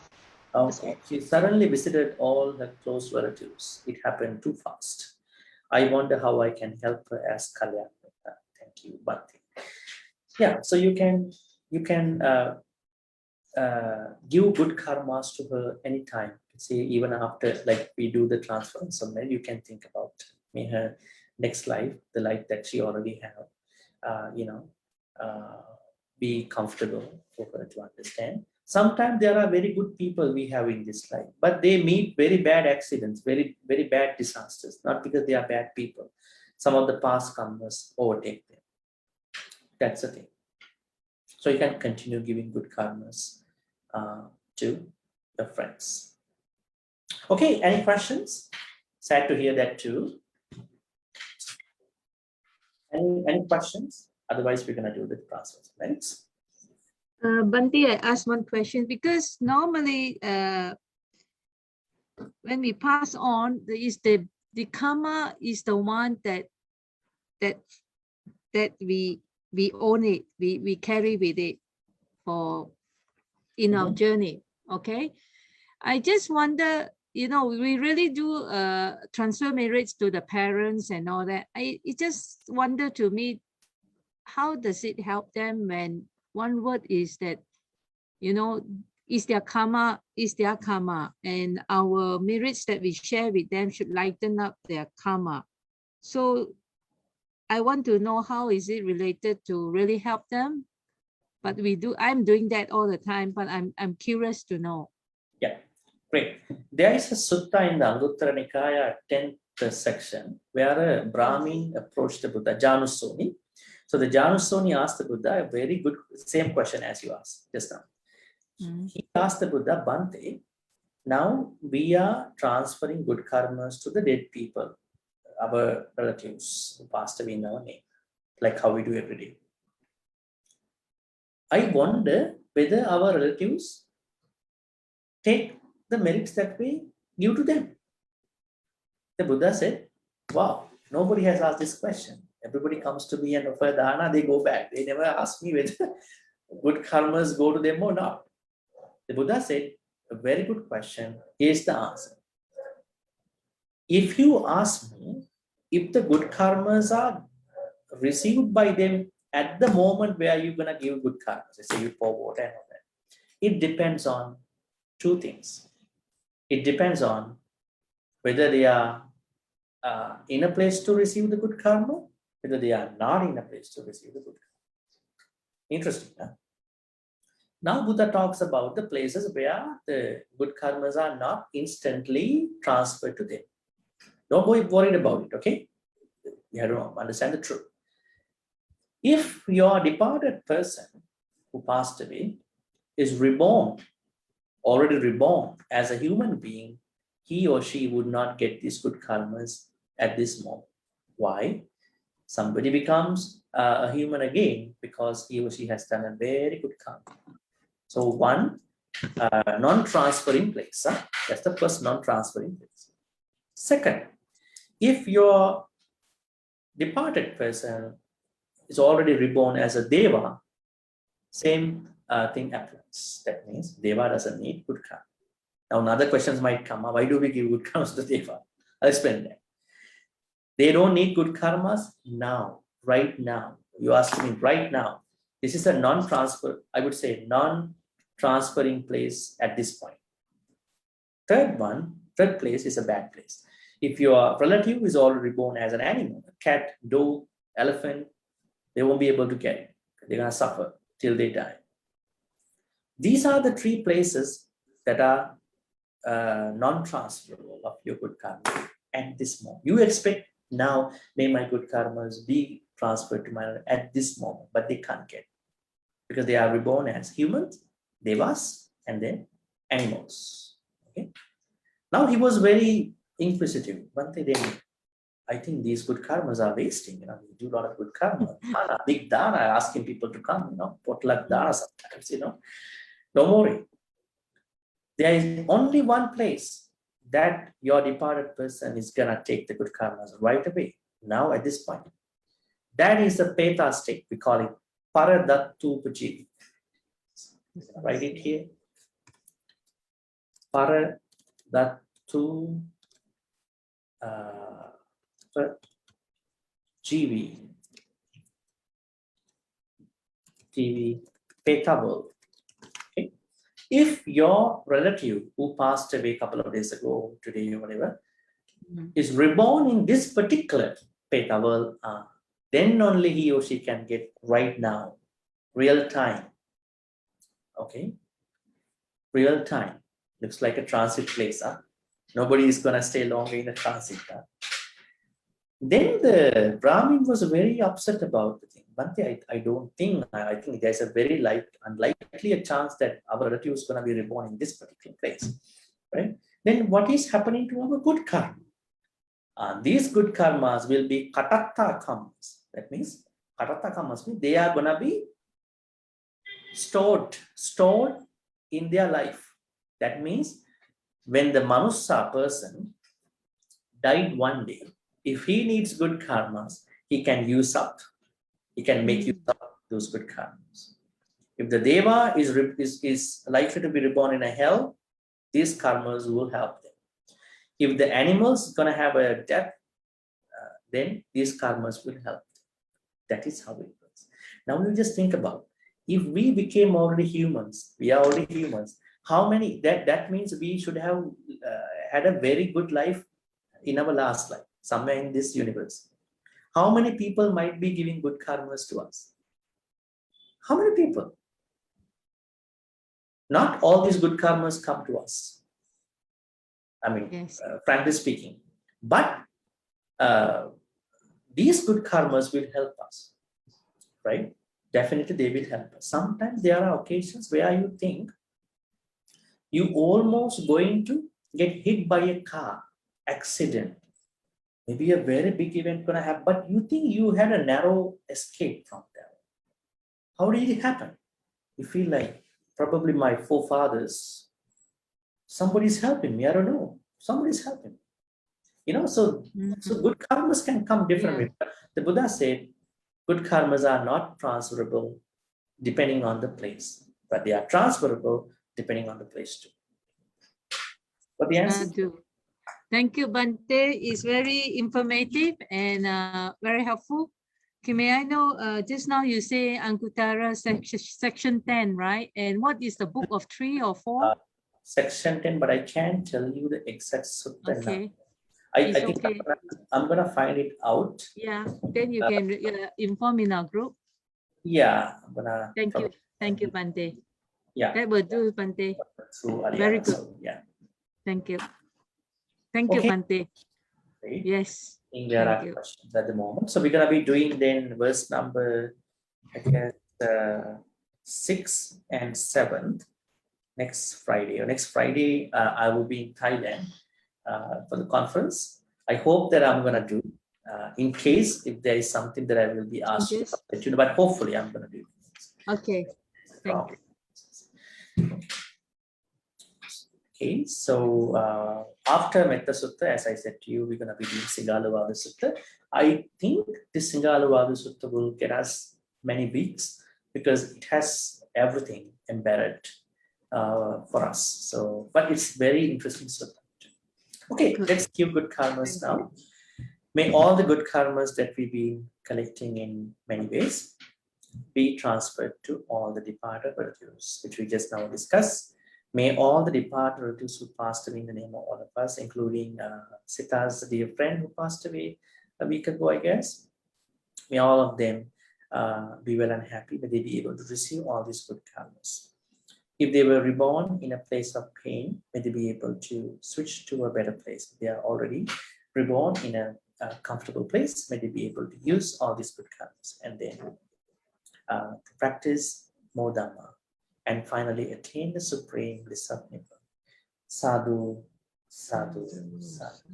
Okay, she suddenly visited all her close relatives. It happened too fast. I wonder how I can help her as Kalyan. Thank you, Bhante. Yeah, so you can give good karmas to her anytime. Say even after, like we do the transference, so then you can think about may her next life, the life that she already have, be comfortable for her to understand. Sometimes there are very good people we have in this life, but they meet very bad accidents, very, very bad disasters, not because they are bad people. Some of the past karmas overtake them. That's the thing. So you can continue giving good karmas to your friends. Okay, any questions? Sad to hear that too. Any questions? Otherwise, we're going to do the transfer. Thanks. Bhante, I asked one question because normally when we pass on, the karma is the one that we own it, we carry with it for in our journey. Okay, I just wonder, we really do transfer merits to the parents and all that. It just wonder to me, how does it help them when one word is that, is their karma, and our merits that we share with them should lighten up their karma. So I want to know how is it related to really help them. But I'm doing that all the time, but I'm curious to know. Yeah, great. There is a sutta in the Anguttara Nikaya 10th section where a Brahmin approached the Buddha, Janusoni. So the Janusoni asked the Buddha a very good, same question as you asked just now. He asked the Buddha, Bhante, now we are transferring good karmas to the dead people, our relatives who passed away in our name, like how we do every day. I wonder whether our relatives take the merits that we give to them. The Buddha said, wow, nobody has asked this question. Everybody comes to me and offer dana, they go back. They never ask me whether good karmas go to them or not. The Buddha said, a very good question. Here's the answer. If you ask me if the good karmas are received by them at the moment where you're going to give good karmas, let's say you pour water and all that, it depends on two things. It depends on whether they are in a place to receive the good karma, whether they are not in a place to receive the good karma. Interesting, huh? Now Buddha talks about the places where the good karmas are not instantly transferred to them. Don't be worried about it, okay? You have to understand the truth. If your departed person who passed away is reborn, already reborn as a human being, he or she would not get these good karmas at this moment. Why? Somebody becomes a human again because he or she has done a very good karma. So one, non-transferring place. That's the first non-transferring place. Second, if your departed person is already reborn as a deva, same thing applies. That means deva doesn't need good karma. Now, another questions might come up. Why do we give good karmas to deva? I'll explain that. They don't need good karmas now, right now. You ask me right now. This is a non-transfer, I would say non-transferring place at this point. Third place is a bad place. If your relative is already born as an animal, a cat, dog, elephant, they won't be able to get it. They're going to suffer till they die. These are the three places that are non-transferable of your good karma at this moment. You expect now, may my good karmas be transferred to my at this moment, but they can't get it because they are reborn as humans, devas, and then animals. Okay. Now he was very inquisitive. Bhante, then I think these good karmas are wasting. We do a lot of good karma. Dana, big dana, asking people to come. Potluck dana sometimes. Don't worry. There is only one place that your departed person is gonna take the good karmas right away. Now at this point, that is the Peta state. We call it Paradattu Puji. Write it here. Paradattu Jivi. TV Peta world. Okay. If your relative who passed away a couple of days ago, today or whatever, is reborn in this particular Peta world, then only he or she can get right now, real time. Okay, real time. Looks like a transit place. Nobody is gonna stay longer in the transit. Then the Brahmin was very upset about the thing. Bhante, I don't think, I think there's a very unlikely a chance that our relative is going to be reborn in this particular place, right? Then what is happening to our good karma? These good karmas will be katatta karmas. That means, katatta karmas means they are going to be stored in their life. That means, when the Manusa person died one day, if he needs good karmas, he can use up. He can make use of those good karmas. If the Deva is likely to be reborn in a hell, these karmas will help them. If the animals going to have a death, then these karmas will help them. That is how it works. Now we just think about, if we became already humans, we are already humans, how many, that means we should have had a very good life in our last life, somewhere in this universe. How many people might be giving good karmas to us? How many people? Not all these good karmas come to us. I mean, Yes. Frankly speaking. But these good karmas will help us, right? Definitely they will help us. Sometimes there are occasions where you think you almost going to get hit by a car accident. Maybe a very big event gonna happen, but you think you had a narrow escape from that. How did it happen? You feel like probably my forefathers, somebody's helping me. I don't know. Somebody's helping me. So good karmas can come differently. Yeah. The Buddha said, good karmas are not transferable depending on the place, but they are transferable depending on the place too. But the answer? Thank you, Bhante. It's very informative and very helpful. Okay, may I know, just now you say Anguttara section 10, right? And what is the book of 3 or 4? Section 10, but I can't tell you the exact sutta Okay. now. I think okay. I'm gonna find it out. Yeah, then you can inform in our group. Yeah, I'm gonna. Thank you, Bhante. Yeah. That will do, Bhante. Through Ariana, Very good. so, yeah. Thank you. Thank you, Okay. Bhante. Right? Yes. I think there Thank are you. questions at the moment. So we're going to be doing then verse number, I guess, 6 and 7 next Friday. Or next Friday, I will be in Thailand for the conference. I hope that I'm going to do. In case if there is something that I will be asked to Changes. update you, but hopefully I'm going to do. Okay. Thank you. Okay, so after Metta Sutta, as I said to you, we're going to be doing Singalavada Sutta. I think this Singalavada Sutta will get us many weeks because it has everything embedded for us. So, but it's very interesting Sutta. Okay, Good. let's give good karmas now. May all the good karmas that we've been collecting in many ways be transferred to all the departed relatives, which we just now discussed. May all the departed relatives who passed away in the name of all of us, including Sita's dear friend who passed away a week ago, I guess. May all of them be well and happy. May they be able to receive all these good karmas. If they were reborn in a place of pain, may they be able to switch to a better place. If they are already reborn in a comfortable place, may they be able to use all these good karmas and then to practice more Dhamma and finally attain the supreme bliss of Nibbana. Sadhu, sadhu, sadhu.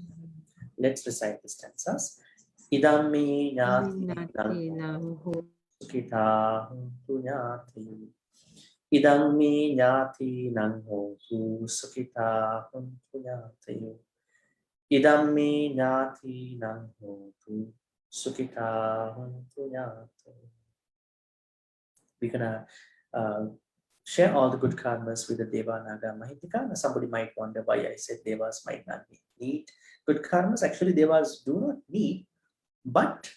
Let's recite the stanzas. Idammi nyati namo sukita huntu nyati. Idammi nyati namo sukita huntu nyati. Idammi nyati namo sukita huntu nyati. We're gonna share all the good karmas with the Deva, Naga, Mahitika. Now, somebody might wonder why I said Devas might not need good karmas. Actually, Devas do not need, but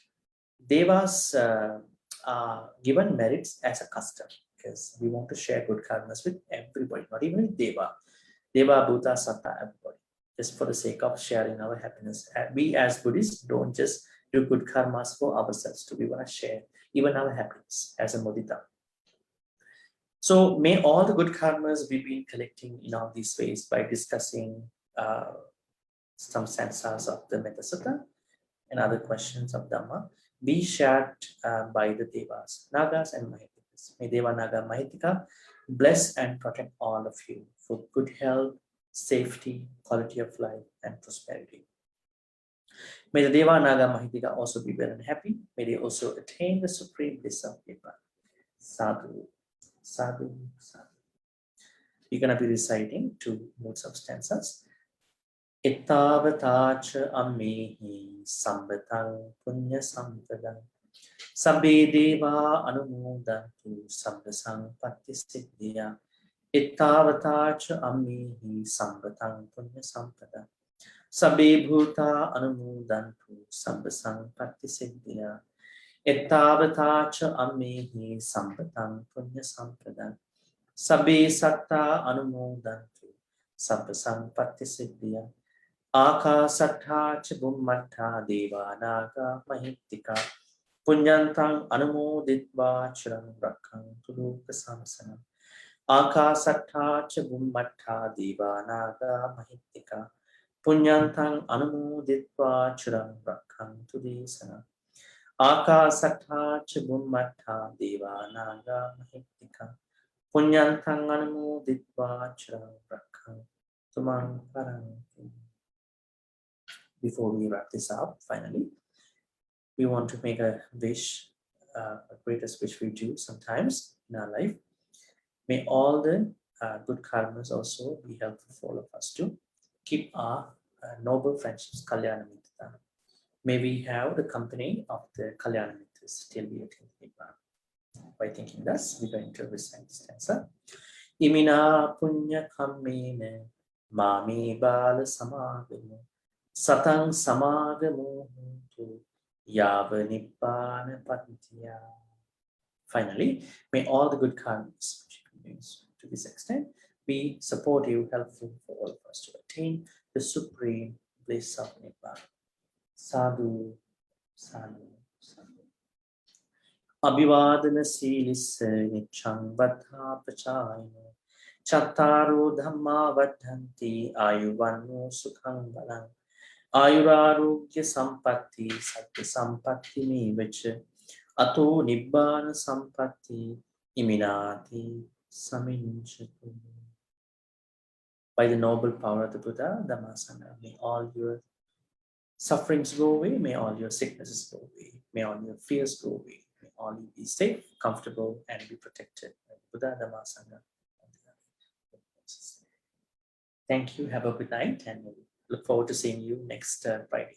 Devas are given merits as a custom because we want to share good karmas with everybody, not even with Deva. Deva, Bhuta, Satta, everybody, just for the sake of sharing our happiness. We as Buddhists don't just do good karmas for ourselves too. We want to share even our happiness as a mudita. So may all the good karmas we've been collecting in all these ways by discussing some stanzas of the Metta Sutta and other questions of Dhamma be shared by the Devas, Nagas and Mahitikas. May Deva, Naga, Mahitika bless and protect all of you for good health, safety, quality of life and prosperity. May the Deva, Naga, Mahitika also be well and happy. May they also attain the supreme bliss of Nibbana. Sadhu. Sadhu, sadhu. We're going to be reciting 2 modes of stanzas. Ittavatacha ammehi sambatang punya sampadang sabbe deva anumodantu sabbasang pattisiddhya. Ittavatacha ammehi sambatang punya sampadang sabbe bhuta anumodantu sabbasang pattisiddhya. Ittavatacha ammehi sampatang punya sampadang sabbe satta anumodantu sabbasang pattisiddhya. Akasattha cha bhummattha deva naga mahittika punyantang anumoditva chiram rakhantu loka samsana. Akasattha cha bhummattha deva naga mahittika punyantang anumoditva chiram rakhantu desana. Akasattha cha bhummattha deva naga mahittika punyantang anumoditva chiram rakhantu mang paranti. Before we wrap this up, finally, we want to make a wish, a greatest wish we do sometimes in our life. May all the good karmas also be helpful for all of us to keep our noble friendships, Kalyana Mitta. May we have the company of the Kalyana Mittas till we attain Nibbana. By thinking thus, we're going to recite this stanza. Imina punya kammene mami bala samagamo satang samagamo huntu yava nibbana pattiya. Finally, may all the good karmas which continues to this extent be supportive, helpful for all of us to attain the supreme bliss of Nibbana. Sadhu, sadhu, sadhu. Abhivadana silisse nichang vaddha pachayino chattaro dhamma vaddhanti ayuvanno sukhang balang Ayurarogya sampatti, sattva sampatti mevacha, ato nibbana sampatti, iminati saminchatu. By the noble power of the Buddha, Dhammasana, may all your sufferings go away, may all your sicknesses go away, may all your fears go away, may all you be safe, comfortable, and be protected. Buddha, Dhammasana. Thank you, have a good night, and we'll look forward to seeing you next Friday.